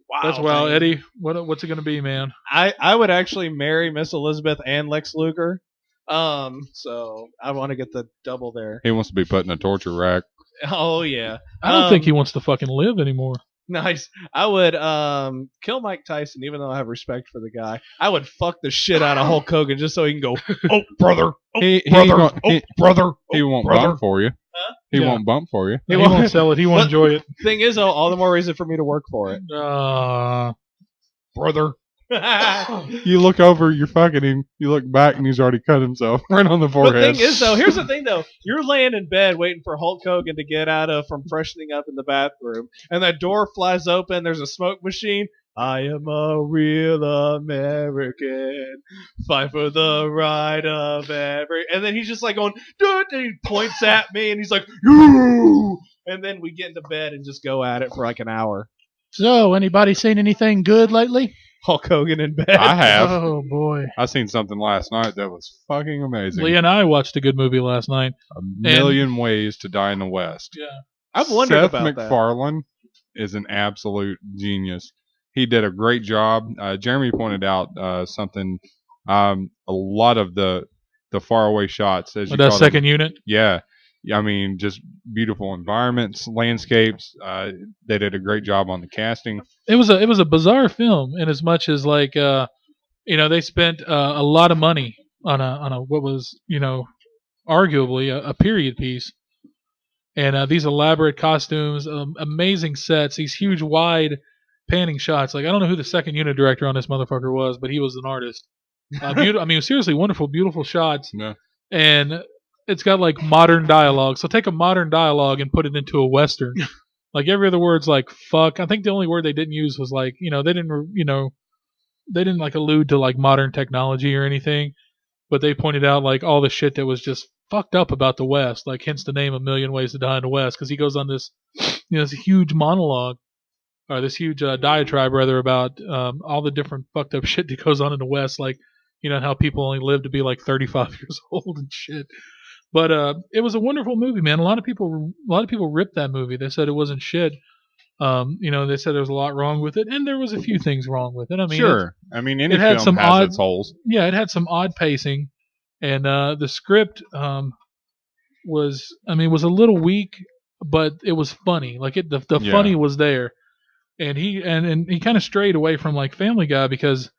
C: Wow.
B: That's well, Eddie. What's it gonna be, man?
C: I would actually marry Miss Elizabeth and Lex Luger. So I want to get the double there.
D: He wants to be put in a torture rack.
C: Oh yeah.
B: I don't think he wants to fucking live anymore.
C: Nice. I would kill Mike Tyson, even though I have respect for the guy. I would fuck the shit out of Hulk Hogan just so he can go, oh brother, oh brother, oh brother.
D: He won't
C: brother.
D: bump for you.
C: Huh?
D: He won't bump for you.
B: He won't sell it. He won't enjoy it.
C: Thing is, though, all the more reason for me to work for it.
B: Brother.
D: You look over, you're fucking him. You look back, and he's already cut himself right on the forehead.
C: The thing is, though, here's the thing, though. You're laying in bed waiting for Hulk Hogan to get out of from freshening up in the bathroom, and that door flies open. There's a smoke machine. I am a real American. Fight for the right of every. And then he's just like going, dude, and he points at me, and he's like, you. And then we get into bed and just go at it for like an hour.
E: So, anybody seen anything good lately?
C: Hulk Hogan in bed.
D: I have.
E: Oh boy.
D: I seen something last night that was fucking amazing.
B: Lee and I watched a good movie last night.
D: A Million Ways to Die in the West.
B: Yeah.
C: I've wondered
D: Seth
C: about that.
D: MacFarlane is an absolute genius. He did a great job. Jeremy pointed out something. A lot of the faraway shots, as you
B: That
D: call
B: second
D: them,
B: unit.
D: Yeah, I mean, just beautiful environments, landscapes. They did a great job on the casting.
B: It was a bizarre film in as much as like they spent a lot of money on a what was arguably a period piece, and these elaborate costumes, amazing sets, these huge wide panning shots. Like I don't know who the second unit director on this motherfucker was, but he was an artist. I mean, seriously, wonderful, beautiful shots.
D: Yeah.
B: And it's got like modern dialogue. So take a modern dialogue and put it into a Western. Like every other word's like fuck. I think the only word they didn't use was like, they didn't like allude to like modern technology or anything, but they pointed out like all the shit that was just fucked up about the West, like hence the name A Million Ways to Die in the West, because he goes on this, this huge monologue, or this huge diatribe rather, about all the different fucked up shit that goes on in the West, like, how people only live to be like 35 years old and shit. But it was a wonderful movie, man. A lot of people ripped that movie. They said it wasn't shit. They said there was a lot wrong with it, and there was a few things wrong with it. I mean,
D: sure. I mean, any
B: it had
D: film
B: some
D: has its holes.
B: Yeah, it had some odd pacing, and the script was a little weak, but it was funny. Like the funny was there, and he kind of strayed away from like Family Guy because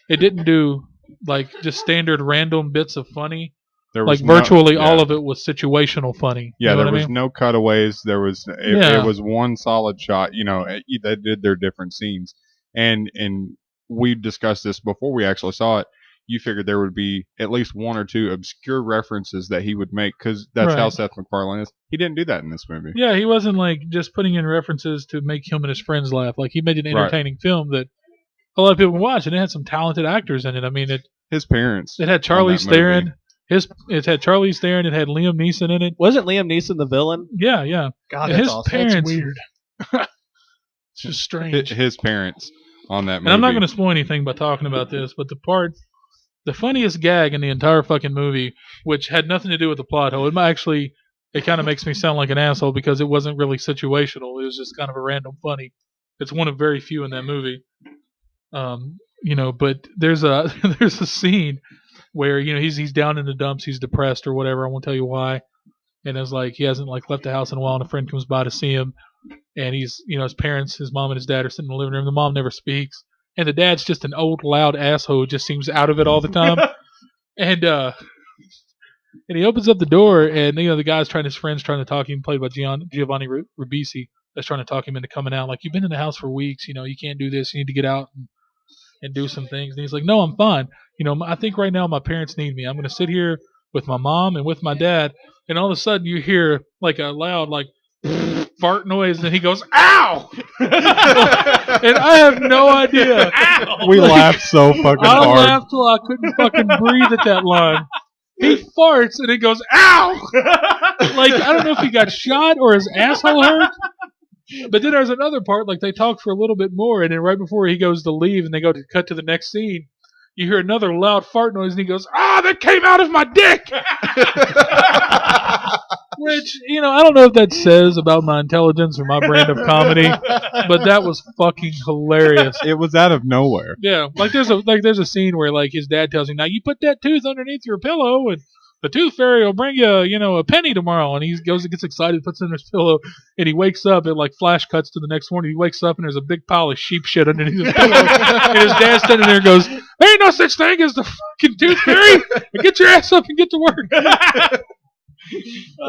B: it didn't do like just standard random bits of funny.
D: There was
B: like virtually all of it was situational funny.
D: Yeah, there was
B: I mean?
D: no cutaways. There was it was one solid shot. They did their different scenes, and we discussed this before we actually saw it. You figured there would be at least one or two obscure references that he would make because that's how Seth MacFarlane is. He didn't do that in this movie.
B: Yeah, he wasn't like just putting in references to make him and his friends laugh. Like he made an entertaining film that a lot of people would watch, and it had some talented actors in it. I mean,
D: his parents.
B: It had Charlize Theron. It had Charlize Theron. It had Liam Neeson in it.
C: Wasn't Liam Neeson the villain?
B: Yeah, yeah.
C: God,
B: and
C: that's
B: his
C: awesome.
B: parents.
E: That's weird. It's just strange.
D: His parents on that movie.
B: And I'm not going to spoil anything by talking about this, but the funniest gag in the entire fucking movie, which had nothing to do with the plot hole, it kind of makes me sound like an asshole because it wasn't really situational. It was just kind of a random funny. It's one of very few in that movie. But there's a scene where he's down in the dumps, he's depressed or whatever. I won't tell you why. And it's like he hasn't like left the house in a while, and a friend comes by to see him, and he's his parents, his mom and his dad are sitting in the living room. The mom never speaks, and the dad's just an old loud asshole who just seems out of it all the time. and he opens up the door, and his friend's trying to talk him, played by Giovanni Ribisi, that's trying to talk him into coming out. Like, you've been in the house for weeks, you can't do this. You need to get out and do some things. And he's like, no, I'm fine. I think right now my parents need me. I'm going to sit here with my mom and with my dad. And all of a sudden you hear like a loud, like, fart noise, and he goes, "Ow!" And I have no idea.
C: Ow!
D: We laughed so fucking
B: I
D: hard.
B: laughed till I couldn't fucking breathe at that line. He farts and it goes, "Ow!" Like, I don't know if he got shot or his asshole hurt. But then there's another part, like they talk for a little bit more, and then right before he goes to leave and they go to cut to the next scene, you hear another loud fart noise, and he goes, "That came out of my dick!" Which, I don't know if that says about my intelligence or my brand of comedy, but that was fucking hilarious.
D: It was out of nowhere.
B: Yeah, like there's a scene where like his dad tells him, "Now you put that tooth underneath your pillow, and the tooth fairy will bring you, a penny tomorrow." And he goes and gets excited, puts it in his pillow, and he wakes up. It like flash cuts to the next morning. He wakes up and there's a big pile of sheep shit underneath his pillow, and his dad's standing there and goes, "There ain't no such thing as the fucking tooth fairy. Get your ass up and get to work."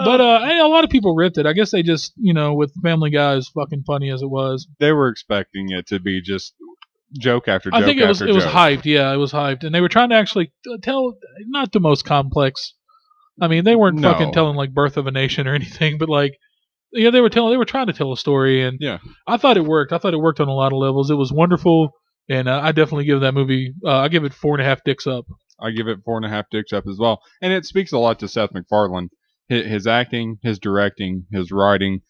B: But a lot of people ripped it. I guess they just, with Family Guy as fucking funny as it was,
D: They were expecting it to be just joke after joke.
B: I think it was
D: after joke.
B: hyped. Yeah, it was hyped, and they were trying to actually tell not the most complex. I mean, they weren't fucking telling like Birth of a Nation or anything, but like, they were trying to tell a story, and
D: Yeah.
B: I thought it worked. I thought it worked on a lot of levels. It was wonderful, and I definitely give that movie. I give it 4.5 dicks up.
D: I give it 4.5 dicks up as well, and it speaks a lot to Seth MacFarlane. His acting, his directing, his writing.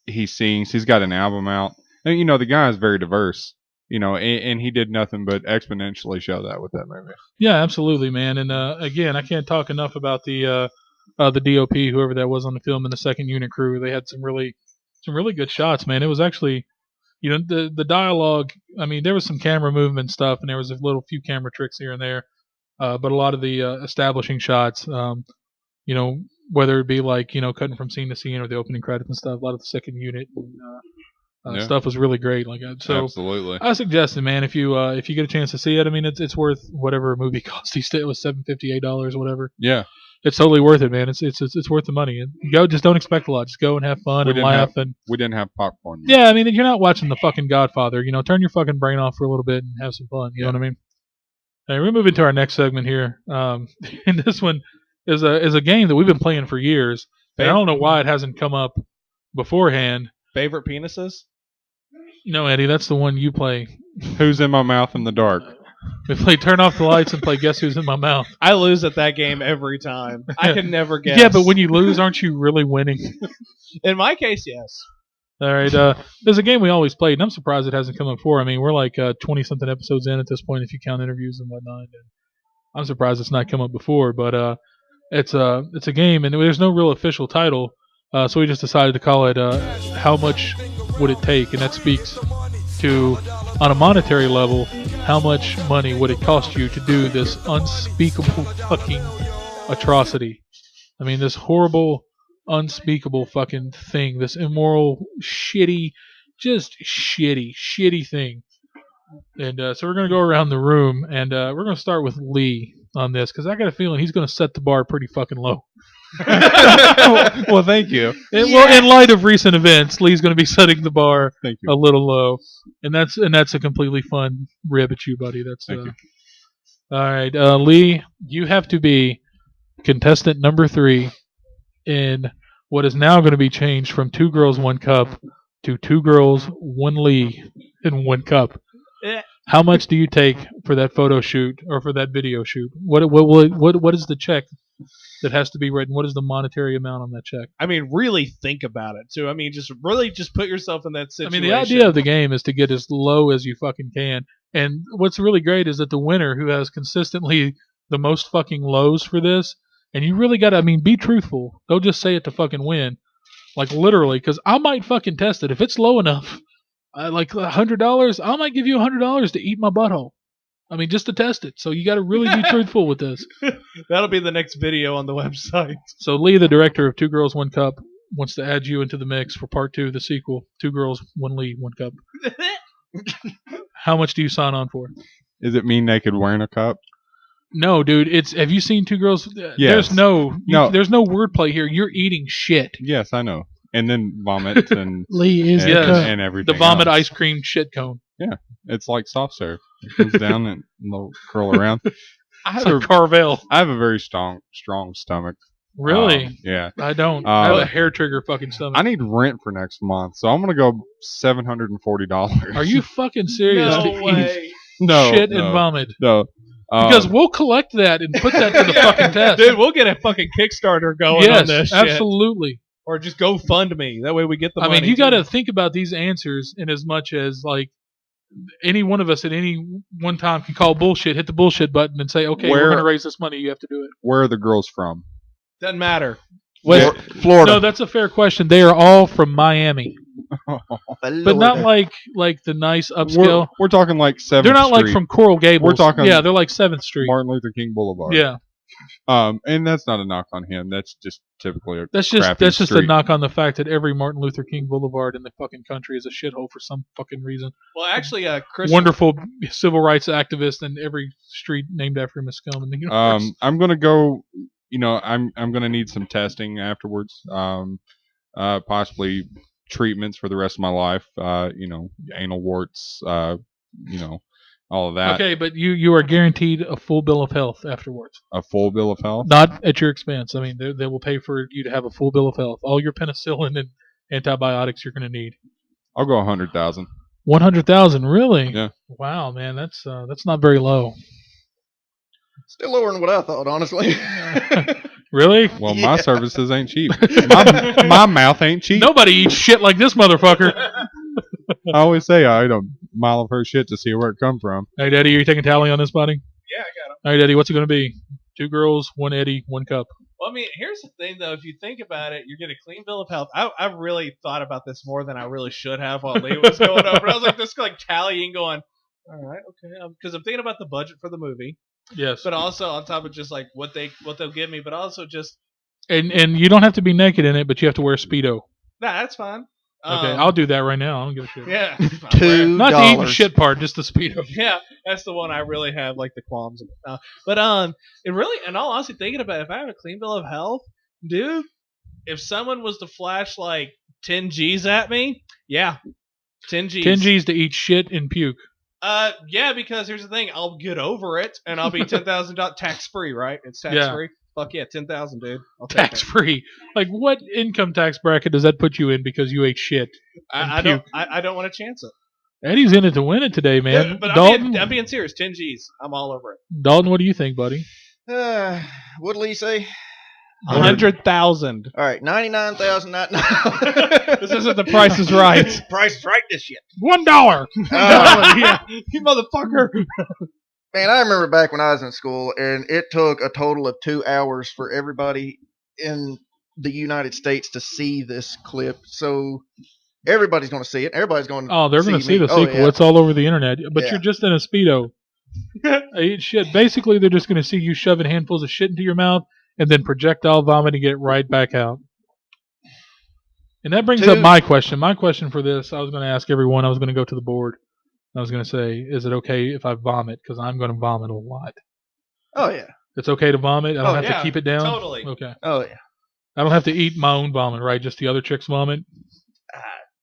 D: He sings. He's got an album out. And, the guy is very diverse. And he did nothing but exponentially show that with that movie.
B: Yeah, absolutely, man. And again, I can't talk enough about the DOP, whoever that was on the film, and the second unit crew. They had some really good shots, man. It was actually, the dialogue. I mean, there was some camera movement stuff, and there was a few camera tricks here and there, but a lot of the establishing shots, whether it be like cutting from scene to scene or the opening credits and stuff. A lot of the second unit stuff was really great. Like so,
D: Absolutely.
B: I suggest it, man. If you get a chance to see it, I mean, it's worth whatever a movie cost. It was $7.50, $8, whatever.
D: Yeah.
B: It's totally worth it, man. It's worth the money. And go, just don't expect a lot. Just go and have fun and laugh.
D: We didn't have popcorn.
B: Yeah, I mean, you're not watching the fucking Godfather. Turn your fucking brain off for a little bit and have some fun. You know what I mean? All right, we're moving to our next segment here. And this one is a game that we've been playing for years. And I don't know why it hasn't come up beforehand.
C: Favorite penises?
B: No, Eddie, that's the one you play.
D: Who's in my mouth in the dark?
B: We play Turn Off the Lights and play Guess Who's in My Mouth.
C: I lose at that game every time. I can never guess.
B: Yeah, but when you lose, aren't you really winning?
C: In my case, yes.
B: All right. There's a game we always played, and I'm surprised it hasn't come up before. I mean, we're like 20-something episodes in at this point if you count interviews and whatnot. And I'm surprised it's not come up before, but it's a game, and there's no real official title, so we just decided to call it How Much Would It Take? And that speaks to, on a monetary level, how much money would it cost you to do this unspeakable fucking atrocity? I mean, this horrible, unspeakable fucking thing, this immoral, shitty thing. And so we're going to go around the room, and we're going to start with Lee on this, because I got a feeling he's going to set the bar pretty fucking low.
D: Well, thank you.
B: Well, in light of recent events, Lee's going to be setting the bar
D: Thank you.
B: a little low, and that's a completely fun rib at you, buddy.
D: Thank you.
B: All right, Lee. You have to be contestant number 3 in what is now going to be changed from 2 girls, 1 cup to 2 girls, 1 Lee, and 1 cup. How much do you take for that photo shoot or for that video shoot? What is the check that has to be written? What is the monetary amount on that check?
C: I mean, really think about it, too. I mean, just put yourself in that situation.
B: I mean, the idea of the game is to get as low as you fucking can. And what's really great is that the winner, who has consistently the most fucking lows for this, and you really got to, I mean, be truthful. Don't just say it to fucking win. Like, literally, because I might fucking test it. If it's low enough, like $100, I might give you $100 to eat my butthole. I mean, just to test it. So you got to really be truthful with this.
C: That'll be the next video on the website.
B: So Lee, the director of 2 Girls, 1 Cup, wants to add you into the mix for part 2, the sequel. 2 Girls, 1 Lee, 1 Cup. How much do you sign on for?
D: Is it me naked wearing a cup?
B: No, dude. Have you seen 2 Girls?
D: Yes.
B: There's no wordplay here. You're eating shit.
D: Yes, I know. And then vomit and
E: Lee is
D: and everything.
B: The vomit
D: else.
B: ice cream shit cone.
D: Yeah, it's like soft serve. It comes down and they'll curl around. I have
B: It's like Carvel.
D: I have a very strong stomach.
B: Really?
D: Yeah.
B: I don't. I have a hair trigger fucking stomach.
D: I need rent for next month, so I'm gonna go $740.
B: Are you fucking serious?
C: No way.
D: No,
B: Shit
D: no,
B: and vomit.
D: No.
B: Because we'll collect that and put that to the fucking test.
C: Dude, we'll get a fucking Kickstarter going on this shit.
B: Absolutely.
C: Or just GoFundMe. That way we get the money.
B: I mean, you got to think about these answers in as much as, like, any one of us at any one time can call bullshit, hit the bullshit button, and say, okay, we're going to raise this money. You have to do it.
D: Where are the girls from?
C: Doesn't matter.
F: Florida.
B: No, that's a fair question. They are all from Miami. But not like the nice upscale.
D: We're talking like 7th
B: They're not
D: Street.
B: like from Coral Gables.
D: We're talking
B: they're like 7th Street.
D: Martin Luther King Boulevard.
B: Yeah.
D: And that's not a knock on him. That's just typically a
B: That's just a knock on the fact that every Martin Luther King Boulevard in the fucking country is a shithole for some fucking reason.
C: Well, actually, Chris.
B: Wonderful civil rights activist, and every street named after him is scum in the universe.
D: I'm gonna go. I'm gonna need some testing afterwards. Possibly tratements for the rest of my life. Anal warts. All of that.
B: Okay, but you are guaranteed a full bill of health afterwards.
D: A full bill of health?
B: Not at your expense. I mean, they will pay for you to have a full bill of health. All your penicillin and antibiotics you're going to need.
D: I'll go 100,000.
B: 100,000, really?
D: Yeah.
B: Wow, man, that's not very low.
F: Still lower than what I thought, honestly.
B: Really?
D: Well, my services ain't cheap. My mouth ain't cheap.
B: Nobody eats shit like this motherfucker.
D: I always say I ate a mile of her shit to see where it come from.
B: Hey, Daddy, are you taking tally on this, buddy?
C: Yeah, I got him.
B: All right, Daddy, what's it going to be? 2 girls, 1 Eddie, 1 cup.
C: Well, I mean, here's the thing, though. If you think about it, you get a clean bill of health. I really thought about this more than I really should have while Lee was going over. I was like, just like tallying, going, all right, okay, because I'm thinking about the budget for the movie.
B: Yes.
C: But also on top of just like what they'll give me, but also just
B: and you don't have to be naked in it, but you have to wear a Speedo.
C: Nah, that's fine.
B: Okay, I'll do that right now. I don't give a shit.
C: Yeah.
F: $2.
B: Not the eating shit part, just the Speedo.
C: Yeah, that's the one I really have like the qualms about. But it really, in all honesty, thinking about it, if I have a clean bill of health, dude, if someone was to flash like 10 G's at me, yeah, 10 G's.
B: 10 G's to eat shit and puke.
C: Yeah, because here's the thing, I'll get over it, and I'll be $10,000 tax free, right? It's tax free. Fuck yeah, 10,000, dude. I'll take
B: tax free. Like, what income tax bracket does that put you in because you ate shit?
C: I don't want to chance it.
B: Eddie's in it to win it today, man.
C: Yeah, but
B: Dalton,
C: I'm being serious. 10 G's. I'm all over it.
B: Dalton, what do you think, buddy?
F: What did Lee say?
C: 100,000.
F: All right, 99,000.
C: This isn't the Price is Right.
F: Price is Right. This shit.
B: $1.
C: Yeah, you motherfucker.
F: Man, I remember back when I was in school, and it took a total of 2 hours for everybody in the United States to see this clip. So everybody's going to see it. Everybody's going to
B: they're going to see the sequel.
F: Yeah.
B: It's all over the internet. But
F: Yeah.
B: you're just in a Speedo. I eat shit. Basically, they're just going to see you shoving handfuls of shit into your mouth and then projectile vomit and get it right back out. And that brings up my question. My question for this, I was going to ask everyone. I was going to go to the board. I was going to say, is it okay if I vomit? Because I'm going to vomit a lot.
F: Oh, yeah.
B: It's okay to vomit? I don't have to keep it down?
C: Totally.
B: Okay.
F: Oh, yeah.
B: I don't have to eat my own vomit, right? Just the other chick's vomit?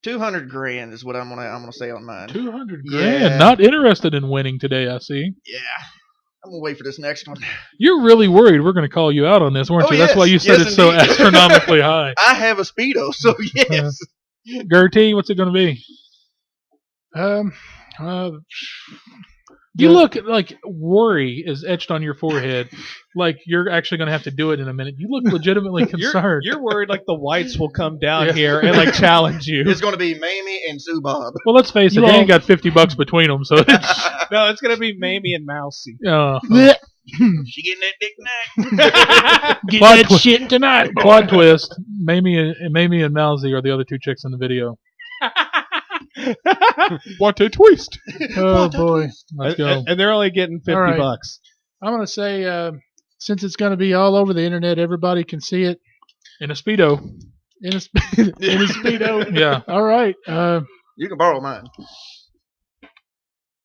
F: 200 grand is what I'm gonna say on mine.
B: 200 grand.
F: Yeah.
B: Not interested in winning today, I see.
F: Yeah. I'm going to wait for this next one.
B: You're really worried we're going to call you out on this, weren't
F: Oh,
B: you? That's why you
F: yes.
B: said
F: Yes,
B: it's so
F: indeed.
B: astronomically high.
F: I have a Speedo, so yes.
B: Gertie, what's it going to be? You look like worry is etched on your forehead, like you're actually going to have to do it in a minute. You look legitimately concerned.
C: You're worried like the whites will come down here and like challenge you.
F: It's going to be Mamie and Sue Bob.
B: Well, let's face it, they ain't got $50 between them, so it's,
C: No, it's gonna be Mamie and Mousy.
F: She getting that dick tonight.
E: Get
B: Quad
E: that
B: twi-
E: shit tonight.
B: quad twist. Mamie and Mousy are the other 2 chicks in the video.
D: What a twist!
B: Oh boy, let's go.
C: And they're only getting $50.
E: All right. I'm going to say, since it's going to be all over the internet, everybody can see it.
B: In a Speedo.
E: In a Speedo.
B: Yeah.
E: All right.
F: You can borrow mine.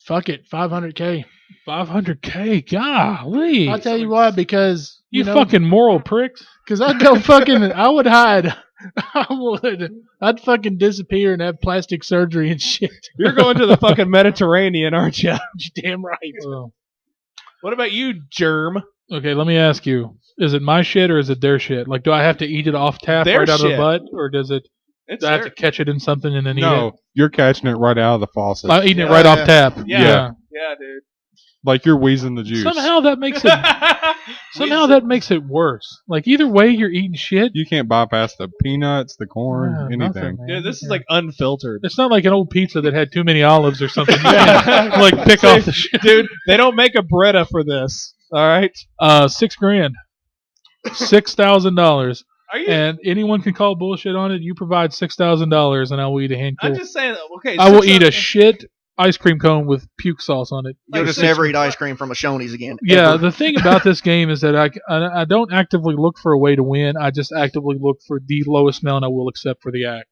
E: Fuck it. 500K.
B: 500K. Golly.
E: I'll tell you why, because
B: You fucking moral pricks.
E: Because I'd go fucking, I would hide. I would. I'd fucking disappear and have plastic surgery and shit.
C: You're going to the fucking Mediterranean, aren't you?
E: Damn right.
B: Oh.
C: What about you, Germ?
B: Okay, let me ask you. Is it my shit or is it their shit? Like, do I have to eat it off tap
C: Their
B: right out of the
C: shit.
B: butt, or do I have to catch it in something and then eat it?
D: No, you're catching it right out of the faucet.
B: I'm eating it right off tap.
C: Yeah, dude.
D: Like you're wheezing the juice.
B: Somehow that makes it worse. Like either way, you're eating shit.
D: You can't bypass the peanuts, the corn,
B: Yeah,
D: anything.
B: nothing, man.
C: Dude, this is like unfiltered.
B: It's not like an old pizza that had too many olives or something. You can like pick off the shit.
C: Dude, they don't make a Brita for this. All right.
B: $6,000, $6,000,
C: Are you?
B: and anyone can call bullshit on it. You provide $6,000, and I will eat a handful.
C: I'm just saying. Okay.
B: I will eat a shit ice cream cone with puke sauce on it.
F: You'll just never eat ice cream from a Shoney's again.
B: Yeah,
F: ever.
B: the thing about this game is that I don't actively look for a way to win. I just actively look for the lowest amount I will accept for the act.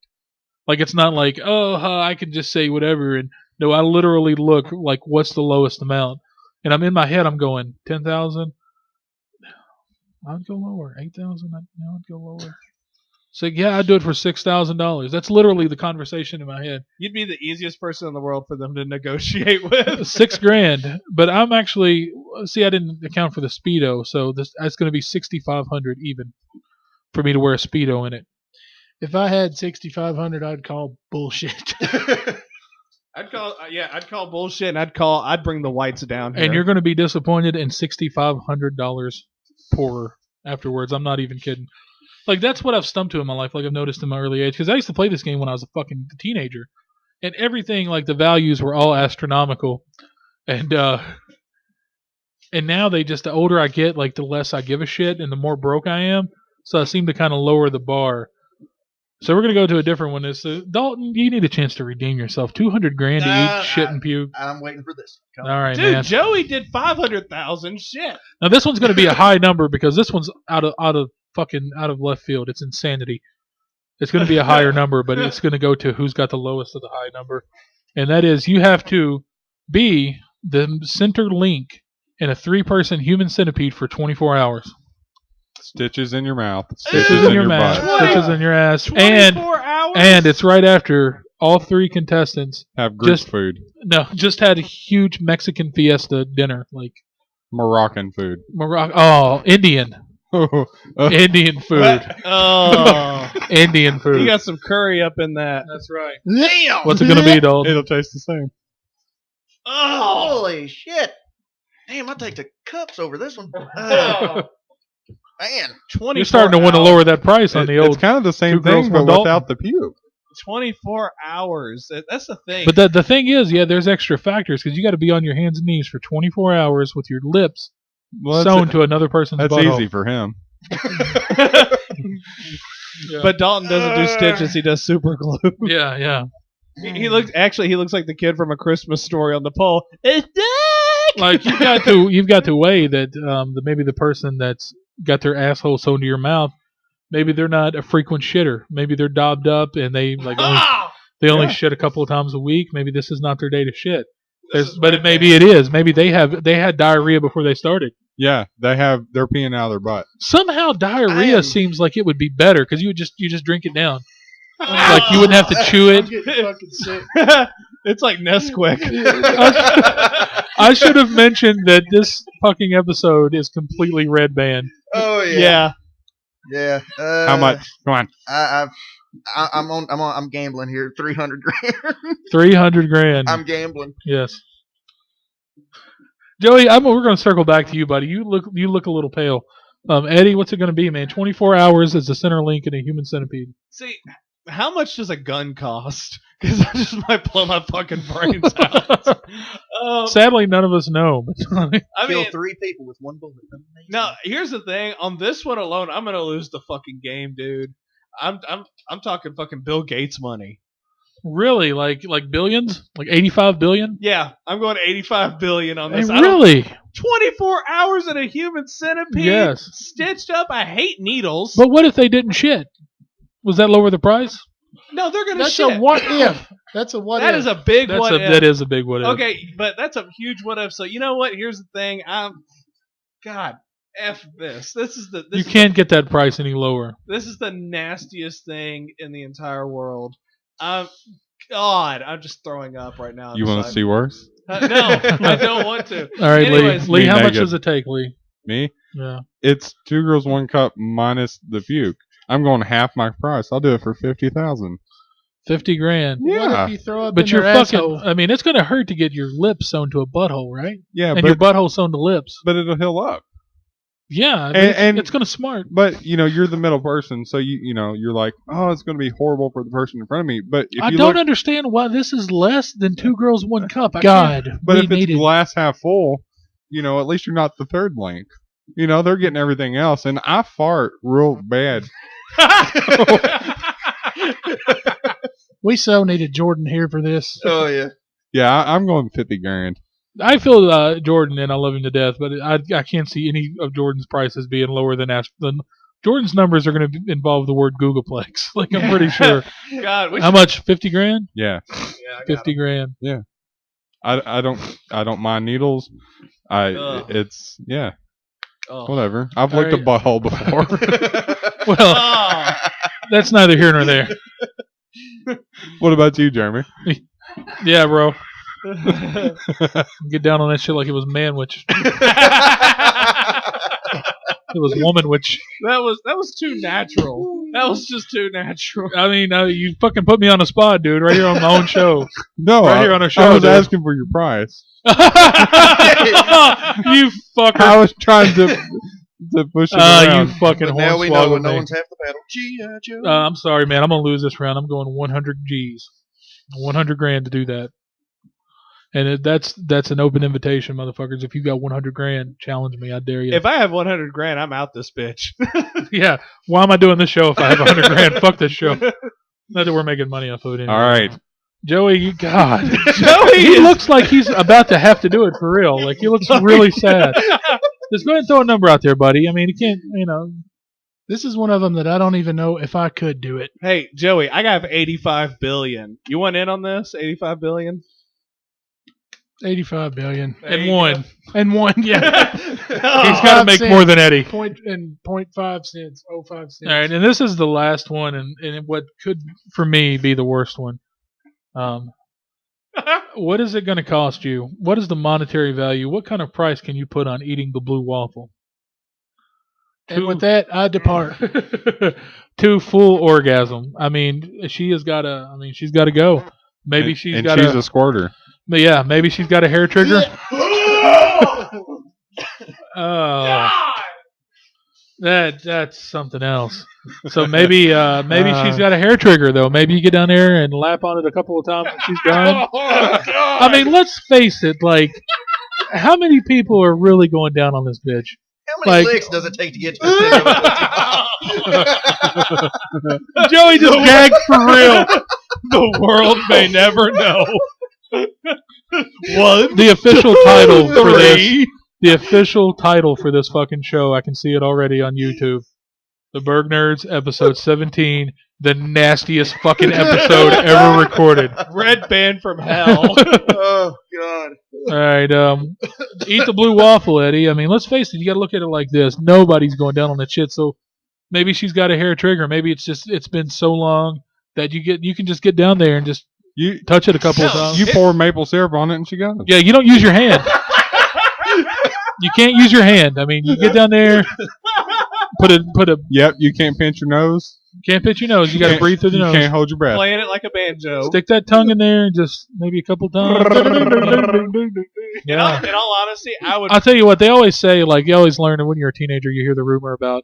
B: Like, it's not like, I can just say whatever. And no, I literally look like, what's the lowest amount? And I'm in my head, I'm going, 10,000? I'd go lower. 8,000? I'd go lower. So, yeah, I'd do it for $6,000. That's literally the conversation in my head.
C: You'd be the easiest person in the world for them to negotiate with.
B: $6,000, but I'm actually I didn't account for the Speedo, so that's going to be $6,500 even for me to wear a Speedo in it.
E: If I had 6,500, I'd call bullshit.
C: I'd call bullshit, and I'd bring the whites down here.
B: And you're going to be disappointed in $6,500 poorer afterwards. I'm not even kidding. Like, that's what I've stumped to in my life, like I've noticed in my early age. Because I used to play this game when I was a fucking teenager. And everything, like, the values were all astronomical. And now the older I get, like, the less I give a shit and the more broke I am. So I seem to kind of lower the bar. So we're going to go to a different one. It's Dalton, you need a chance to redeem yourself. $200,000 to eat shit and puke.
F: I'm waiting for this.
B: All right,
C: Dude,
B: man.
C: Joey did 500,000. Shit.
B: Now this one's going to be a high number because this one's out of left field. It's insanity. It's going to be a higher number, but it's going to go to who's got the lowest of the high number. And that is you have to be the center link in a 3-person human centipede for 24 hours.
D: Stitches in your mouth.
B: Stitches in your mouth.
D: butt.
B: Stitches in your ass.
C: 24 hours?
B: And it's right after all 3 contestants
D: Have Greek food.
B: just had a huge Mexican fiesta dinner. Like
D: Moroccan food.
B: Indian. Indian food.
C: Oh.
B: Indian food.
C: You got some curry up in that.
B: That's right.
F: Damn!
B: What's it going to be, Dalton?
D: It'll taste the same.
C: Oh.
F: Holy shit! Damn, I'll take the cups over this one. Man.
C: 24
B: You're starting to want to
C: hours.
B: lower that price on the old.
D: It's kind of the same
B: Two Girls,
D: thing, but
B: One Dalton.
D: without the puke.
C: 24 hours. That's the thing.
B: But the thing is, there's extra factors because you got to be on your hands and knees for 24 hours with your lips sewn to another person's
D: That's
B: butthole.
D: easy for him.
C: But Dalton doesn't do stitches. He does super glue.
B: Yeah.
C: He looks like the kid from A Christmas Story on the pole. It's Dick!
B: Like you've got to weigh that maybe the person that's got their asshole sewn to your mouth, maybe they're not a frequent shitter. Maybe they're daubed up and they only shit a couple of times a week. Maybe this is not their day to shit. Maybe it is. Maybe they had diarrhea before they started.
D: Yeah, they're peeing out of their butt.
B: Somehow diarrhea seems like it would be better because you just drink it down. Like you wouldn't have to chew it.
E: I'm getting fucking sick.
C: It's like Nesquik.
B: I should have mentioned that this fucking episode is completely red band.
F: Oh yeah.
C: Yeah.
F: Yeah.
D: How much? Come on.
F: I'm gambling here. $300,000.
B: $300,000.
F: I'm gambling.
B: Yes. Joey, we're going to circle back to you, buddy. You look a little pale. Eddie, what's it going to be, man? 24 hours as the center link in a human centipede.
C: See, how much does a gun cost? Because I just might blow my fucking brains out.
B: Sadly, none of us know.
C: I mean,
F: Kill 3 people with 1 bullet. Amazing.
C: now here's the thing. On this one alone, I'm gonna lose the fucking game, dude. I'm talking fucking Bill Gates money.
B: Really? Like billions? Like 85 billion?
C: Yeah, I'm going 85 billion on this.
B: Hey, really?
C: 24 hours in a human centipede.
B: Yes.
C: Stitched up. I hate needles.
B: But what if they didn't shit? Was that lower the price?
C: No, they're gonna
E: That's
C: shit.
E: a what if. That's a what
C: That
E: if.
C: is a big what if.
B: That is a big what if.
C: Okay, but that's a huge what if. So you know what? Here's the thing. God, F this.
B: You can't get that price any lower.
C: This is the nastiest thing in the entire world. God, I'm just throwing up right now.
D: You want to see worse?
C: No, I don't want to.
B: All right,
C: Anyways,
B: Lee. Lee, how much
D: negative.
B: does it take, Lee?
D: Me?
B: Yeah.
D: It's 2 girls, 1 cup minus the puke. I'm going half my price. I'll do it for 50,000.
B: 50 grand.
D: Yeah.
E: What if you throw up
B: But
E: in
B: you're
E: their
B: fucking.
E: asshole?
B: I mean, it's gonna hurt to get your lips sewn to a butthole, right?
D: Yeah,
B: And
D: but
B: your butthole sewn to lips.
D: but it'll heal up.
B: Yeah,
D: And
B: it's gonna smart.
D: But you're the middle person, so you're like, oh, it's going to be horrible for the person in front of me. But if
B: I
D: you
B: don't
D: look,
B: understand why this is less than 2 girls, 1 cup.
E: God,
D: but
E: we
D: if it's
E: needed.
D: glass half full, at least you're not the third link. They're getting everything else, and I fart real bad.
E: We so needed Jordan here for this.
F: Oh yeah.
D: Yeah, I'm going 50 grand.
B: I feel Jordan, and I love him to death, but I can't see any of Jordan's prices being lower than Jordan's numbers are going to involve the word Googleplex. Like, I'm pretty sure.
C: God,
B: How much? 50 grand?
D: Yeah,
B: 50 grand.
D: yeah. I don't mind needles.
C: Ugh.
D: It's
C: Oh.
D: whatever. I've
B: All
D: licked a
B: right.
D: butthole before.
B: Well,
C: Oh.
B: that's neither here nor there.
D: What about you, Jeremy?
B: Yeah, bro. Get down on that shit like it was manwich. It was womanwich.
C: That was too natural. That was just too natural.
B: I mean, you fucking put me on the spot, dude, right here on my own show.
D: No,
B: Right here on our show,
D: I was
B: dude.
D: asking for your price.
B: You fucker.
D: I was trying to push it around.
B: You fucking
F: But now we know
B: hornswoggle
F: when no
B: me.
F: one's half the battle. G.I. Joe.
B: I'm sorry, man. I'm gonna lose this round. I'm going 100 G's, 100 grand to do that. And that's an open invitation, motherfuckers. If you got 100 grand, challenge me. I dare you.
C: If I have 100 grand, I'm out this bitch.
B: Yeah. Why am I doing this show if I have 100 grand? Fuck this show. Not that we're making money off of it anyway.
D: All right.
B: Joey, God.
C: Joey
B: He
C: is-
B: looks like he's about to have to do it for real. Like, he looks really sad. Just go ahead and throw a number out there, buddy. I mean, you can't,
E: This is one of them that I don't even know if I could do it.
C: Hey, Joey, I got 85 billion. You want in on this? 85 billion?
E: 85 billion.
C: There
B: And
C: you
B: one.
E: And one, yeah.
B: He's got to make more than Eddie.
E: Point 0.5 cents. 0.5 cents.
B: All right, and this is the last one, and what could, for me, be the worst one. What is it going to cost you? What is the monetary value? What kind of price can you put on eating the blue waffle?
E: And with that, I depart.
B: To full orgasm. I mean, she's got to go. Maybe she's
D: and
B: got
D: she's a squirter.
B: Yeah, maybe she's got a hair trigger. Oh, that's something else. So maybe she's got a hair trigger though. Maybe you get down there and lap on it a couple of times and she's done. I mean, let's face it. Like, how many people are really going down on this bitch?
F: How many
B: like-
F: licks does it take to get to the
B: Joey just gagged for real. The world may never know. What? The official title for this. The official title for this fucking show. I can see it already on YouTube. The Burg Nerds, episode 17. The nastiest fucking episode ever recorded.
C: Red band from hell.
F: Oh God!
B: All right, eat the blue waffle, Eddie. I mean, let's face it. You got to look at it like this. Nobody's going down on that shit. So maybe she's got a hair trigger. Maybe it's been so long that you can just get down there and just touch it a couple of times.
D: You pour maple syrup on it and she goes.
B: Yeah, you don't use your hand. You can't use your hand. I mean, you get down there, put a.
D: Yep, you can't pinch your nose.
B: Can't pinch your nose. You got to breathe through the
D: You
B: nose.
D: can't hold your breath.
C: Playing it like a banjo.
B: Stick that tongue in there, and just maybe a couple times. Yeah.
C: In all honesty, I would.
B: I'll tell you what, they always say, like, you always learn when you're a teenager, you hear the rumor about,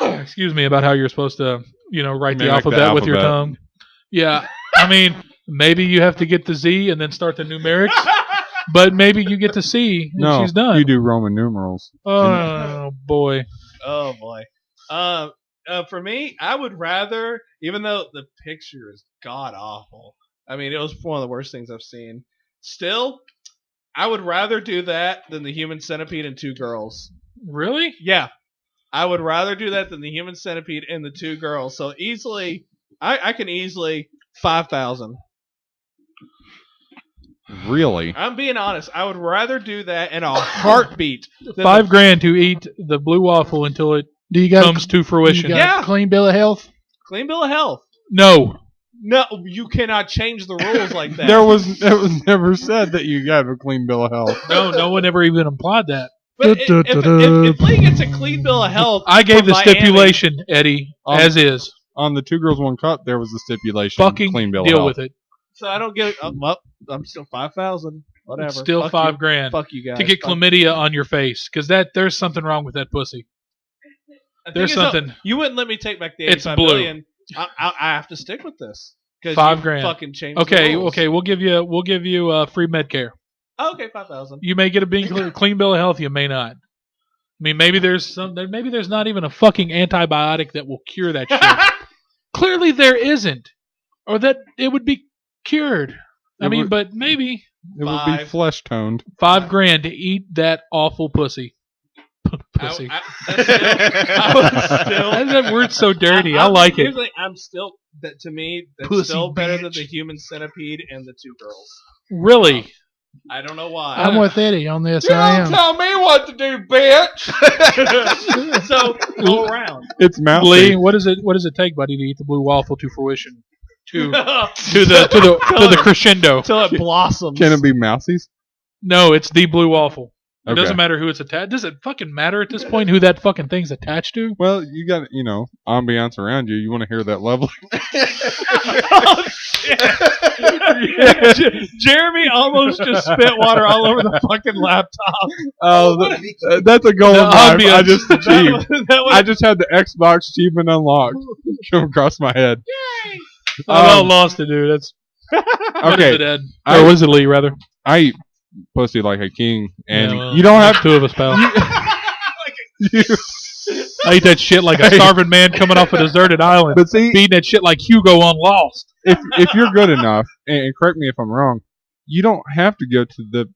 B: excuse me, about how you're supposed to, write the
D: Mimic the
B: alphabet with your
D: alphabet.
B: tongue. Yeah. I mean, maybe you have to get the Z and then start the numerics, but maybe you get to C and
D: No,
B: she's done.
D: you do Roman numerals.
B: Oh, boy.
C: Oh boy. For me, I would rather, even though the picture is god awful. I mean, it was one of the worst things I've seen. Still, I would rather do that than the human centipede and 2 girls.
B: Really?
C: Yeah, I would rather do that than the human centipede and the 2 girls. So easily, I can easily 5,000.
D: Really?
C: I'm being honest. I would rather do that in a heartbeat. than
B: $5,000 to eat the blue waffle until it
E: Do you got
B: comes to fruition.
E: You got
C: Yeah.
E: a clean bill of health?
C: Clean bill of health.
B: No.
C: No, you cannot change the rules like that.
D: It was never said that you got a clean bill of health.
B: No one ever even implied that.
C: But if Lee gets a clean bill of health,
B: I gave the
C: Miami,
B: stipulation, Eddie, as is.
D: On the 2 Girls 1 Cup, there was a stipulation.
B: Fucking
D: clean bill
B: deal
D: of
B: with
D: health.
B: it.
C: So I don't get it. Well, I'm still 5,000. Whatever.
B: It's still
C: Fuck
B: $5,000
C: Fuck you guys.
B: to get chlamydia on your face, because there's something wrong with that pussy. There's something.
C: You wouldn't let me take back the
B: It's
C: 85
B: blue.
C: million. I have to stick with this.
B: $5,000.
C: Fucking change.
B: Okay,
C: the rules.
B: okay, we'll give you free Medcare.
C: Okay, 5,000.
B: You may get a clean bill of health. You may not. I mean, maybe there's not even a fucking antibiotic that will cure that shit. Clearly, there isn't, or that it would be cured. But maybe
D: it would be flesh toned.
B: $5,000 to eat that awful pussy. Pussy. That word's so dirty. I like it.
C: I'm still to me that's
E: Pussy
C: still better than
E: bitch.
C: the human centipede and the 2 girls.
B: Really?
C: I don't know why.
E: I'm with Eddie on this.
A: You
E: I
A: don't
E: am.
A: tell me what to do, bitch.
C: So go around.
D: It's mouthy.
B: Lee, what does it take, buddy, to eat the blue waffle to fruition? To the crescendo.
C: Till it blossoms.
D: Can it be mousies?
B: No, it's the blue waffle. It
D: Okay.
B: doesn't matter who it's attached. Does it fucking matter at this point who that fucking thing's attached to?
D: Well, you got ambiance around you. You want to hear that level.
C: Oh, shit. Jeremy almost just spit water all over the fucking laptop.
D: Oh, that's a goal in life. I just achieved.
C: That was
D: I just had the Xbox achievement unlocked come across my head.
B: I lost it, dude. That's
D: Okay.
B: Ed? Or was it Lee, rather?
D: I eat pussy like a king, and
B: Yeah, well,
D: you don't have
B: two of us, pal.
D: you,
B: I eat that shit like a starving man coming off a deserted island.
D: but see,
B: Eating that shit like Hugo on Lost.
D: if you're good enough, and correct me if I'm wrong, you don't have to go to the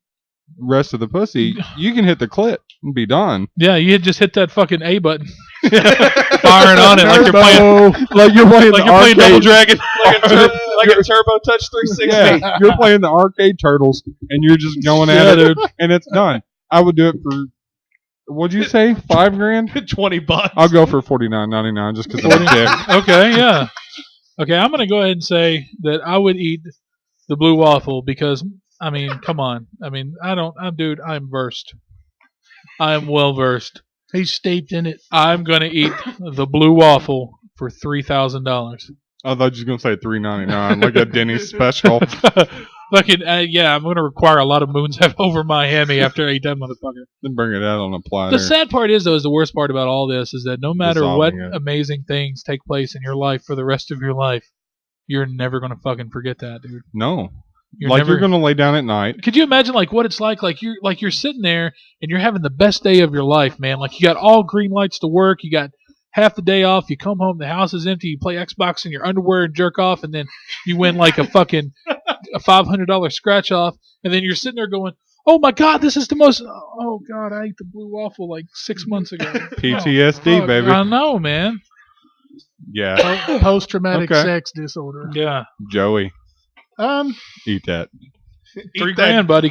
D: rest of the pussy. You can hit the clit and be done.
B: Yeah, you just hit that fucking A button. Firing on it like you're playing Double Dragon.
C: like a Turbo Touch 360.
D: Yeah, you're playing the arcade turtles, and you're just going at it, and it's done. I would do it for, what'd you say, $5,000?
C: $20.
D: I'll go for $49.99 just because I'm a dick.
B: Okay, yeah. Okay, I'm gonna go ahead and say that I would eat the blue waffle because, I mean, come on. I mean, I'm versed. I am well versed.
E: He's steeped in it.
B: I'm gonna eat the blue waffle for $3,000.
D: I thought you were gonna say $3.99, like a Denny's special.
B: Fucking yeah, I'm gonna require a lot of moons over my hammy after I eat that motherfucker.
D: Then bring it out on a platter.
B: The sad part is, though, is the worst part about all this is that no matter what
D: Dissolving it.
B: amazing things take place in your life for the rest of your life, you're never gonna fucking forget that, dude.
D: No.
B: You're
D: gonna lay down at night.
B: Could you imagine what it's like? Like you're sitting there and you're having the best day of your life, man. Like you got all green lights to work, you got half the day off, you come home, the house is empty, you play Xbox in your underwear and jerk off, and then you win like a fucking a $500 scratch off, and then you're sitting there going, "Oh my God, this is the most! Oh God, I ate the blue waffle like 6 months ago."
D: PTSD,
B: Oh,
D: baby.
B: I know, man.
D: Yeah.
E: Post-traumatic
D: Okay.
E: sex disorder.
B: Yeah,
D: Joey,
E: Um,
D: eat that.
B: $3,000, buddy.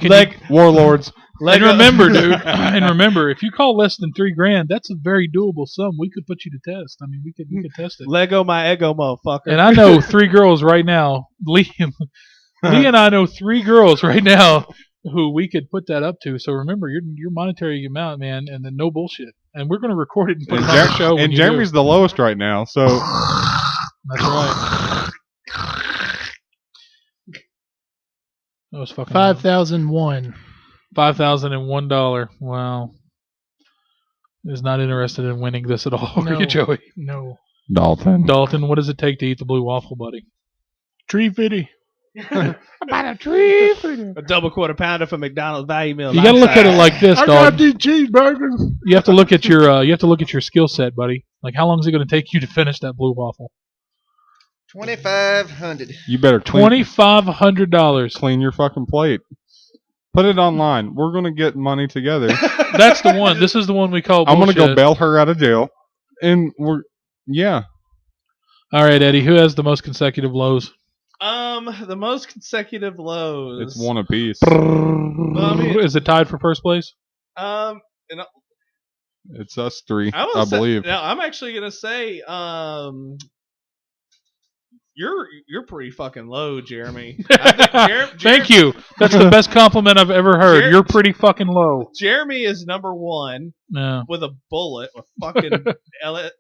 D: Warlords.
B: And remember, dude. And remember, if you call less than $3,000, that's a very doable sum. We could put you to test. I mean, we could test it.
C: Lego my ego, motherfucker.
B: And I know 3 girls right now. Lee and I know 3 girls right now who we could put that up to. So remember, your monetary amount, man, and then no bullshit. And we're going to record it and put it on the show.
D: And Jeremy's the lowest right now, so
B: That's right. That was fucking
E: $5,001.
B: $5,001. Wow. Is not interested in winning this at all, are you, Joey?
E: No.
B: Dalton, what does it take to eat the blue waffle, buddy?
E: $3.50.
B: About a tree.
C: A double quarter pounder for McDonald's value meal.
B: You got to look at it like this,
E: I
B: dog.
E: got these cheeseburgers.
B: You have to look at your skill set, buddy. Like, how long is it going to take you to finish that blue waffle?
F: $2,500.
D: you better clean
B: $2,500.
D: clean your fucking plate. Put it online. We're gonna get money together.
B: That's the one. This is the one we call bullshit.
D: I'm gonna go bail her out of jail, and yeah.
B: All right, Eddie. Who has the most consecutive lows?
C: The most consecutive lows.
D: It's one apiece.
C: I mean-
B: Is it tied for first place?
C: And
D: It's us three,
C: I
D: I believe.
C: Now I'm actually gonna say, You're pretty fucking low, Jeremy. I think
B: Thank you. That's the best compliment I've ever heard. You're pretty fucking low.
C: Jeremy is number 1 with a bullet, a fucking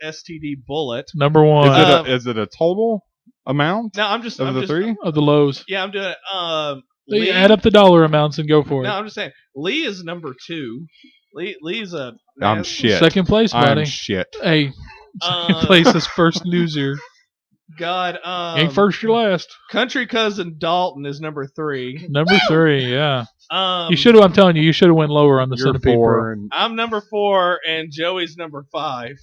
C: STD bullet.
B: Number 1.
D: Is it a total amount?
C: No, I'm just
D: three
B: of the lows.
C: Yeah, I'm doing it.
B: Lee, add up the dollar amounts and go for it.
C: No, I'm just saying. Lee is number 2. Lee's a.
D: I'm shit.
B: Second place, buddy.
D: I'm shit.
B: Hey, second place is first loser.
C: God,
B: ain't first, you're last.
C: Country cousin Dalton is number 3.
B: Number 3, yeah. You should have. I'm telling you, you should have went lower on the Centipede Pro.
C: I'm number 4, and Joey's number 5.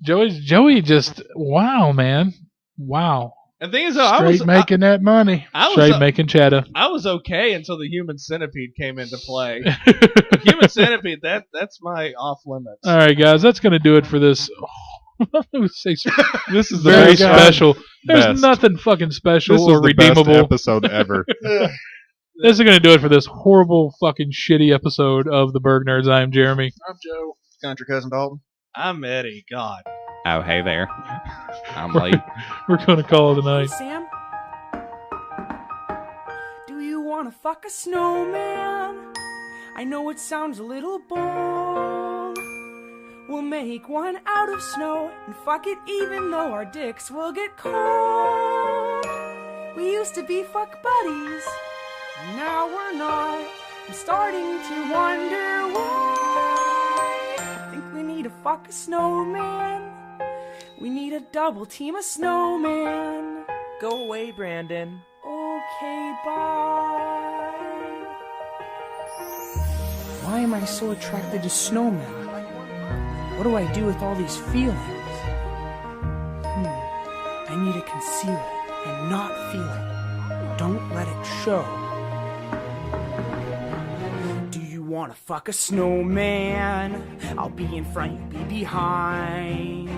B: Joey just wow, man, wow.
C: And the thing is,
E: making that money.
B: Straight making cheddar.
C: I was okay until the human centipede came into play. The human centipede, that's my off limits.
B: All right, guys, that's gonna do it for this. This is the
D: Very
B: most special. There's nothing fucking special or redeemable.
D: Best episode ever.
B: This is gonna do it for this horrible fucking shitty episode of the Burg Nerds. I am Jeremy.
F: I'm Joe. Country cousin Dalton.
C: I'm Eddie. God.
D: Oh, hey there. I'm Lee.
B: We're gonna call it a night.
G: Hey, Sam, do you wanna fuck a snowman? I know it sounds a little bold. We'll make one out of snow and fuck it even though our dicks will get cold. We used to be fuck buddies, now we're not. I'm starting to wonder why. I think we need to fuck a snowman. We need a double team of snowman.
H: Go away, Brandon.
G: Okay, bye. Why am I so attracted to snowmen? What do I do with all these feelings? I need to conceal it and not feel it. Don't let it show. Do you want to fuck a snowman? I'll be in front, you be behind.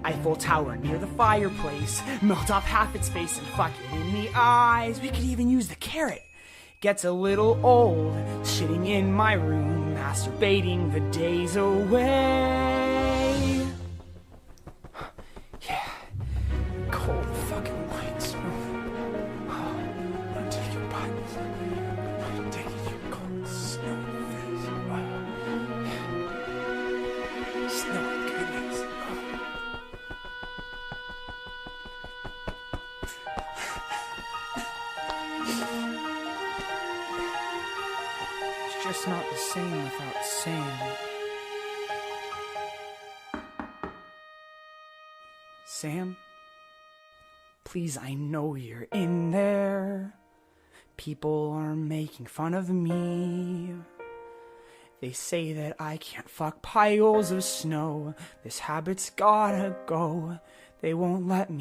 G: Eiffel Tower near the fireplace. Melt off half its face and fuck it in the eyes. We could even use the carrot. Gets a little old, sitting in my room, masturbating the days away. Yeah, cold fucking white snow. Oh, I'm gonna take your butt. I'm gonna take your cold snow face. Oh. Snow goodness. It's not the same without Sam. Sam, please, I know you're in there. People are making fun of me. They say that I can't fuck piles of snow. This habit's gotta go. They won't let me.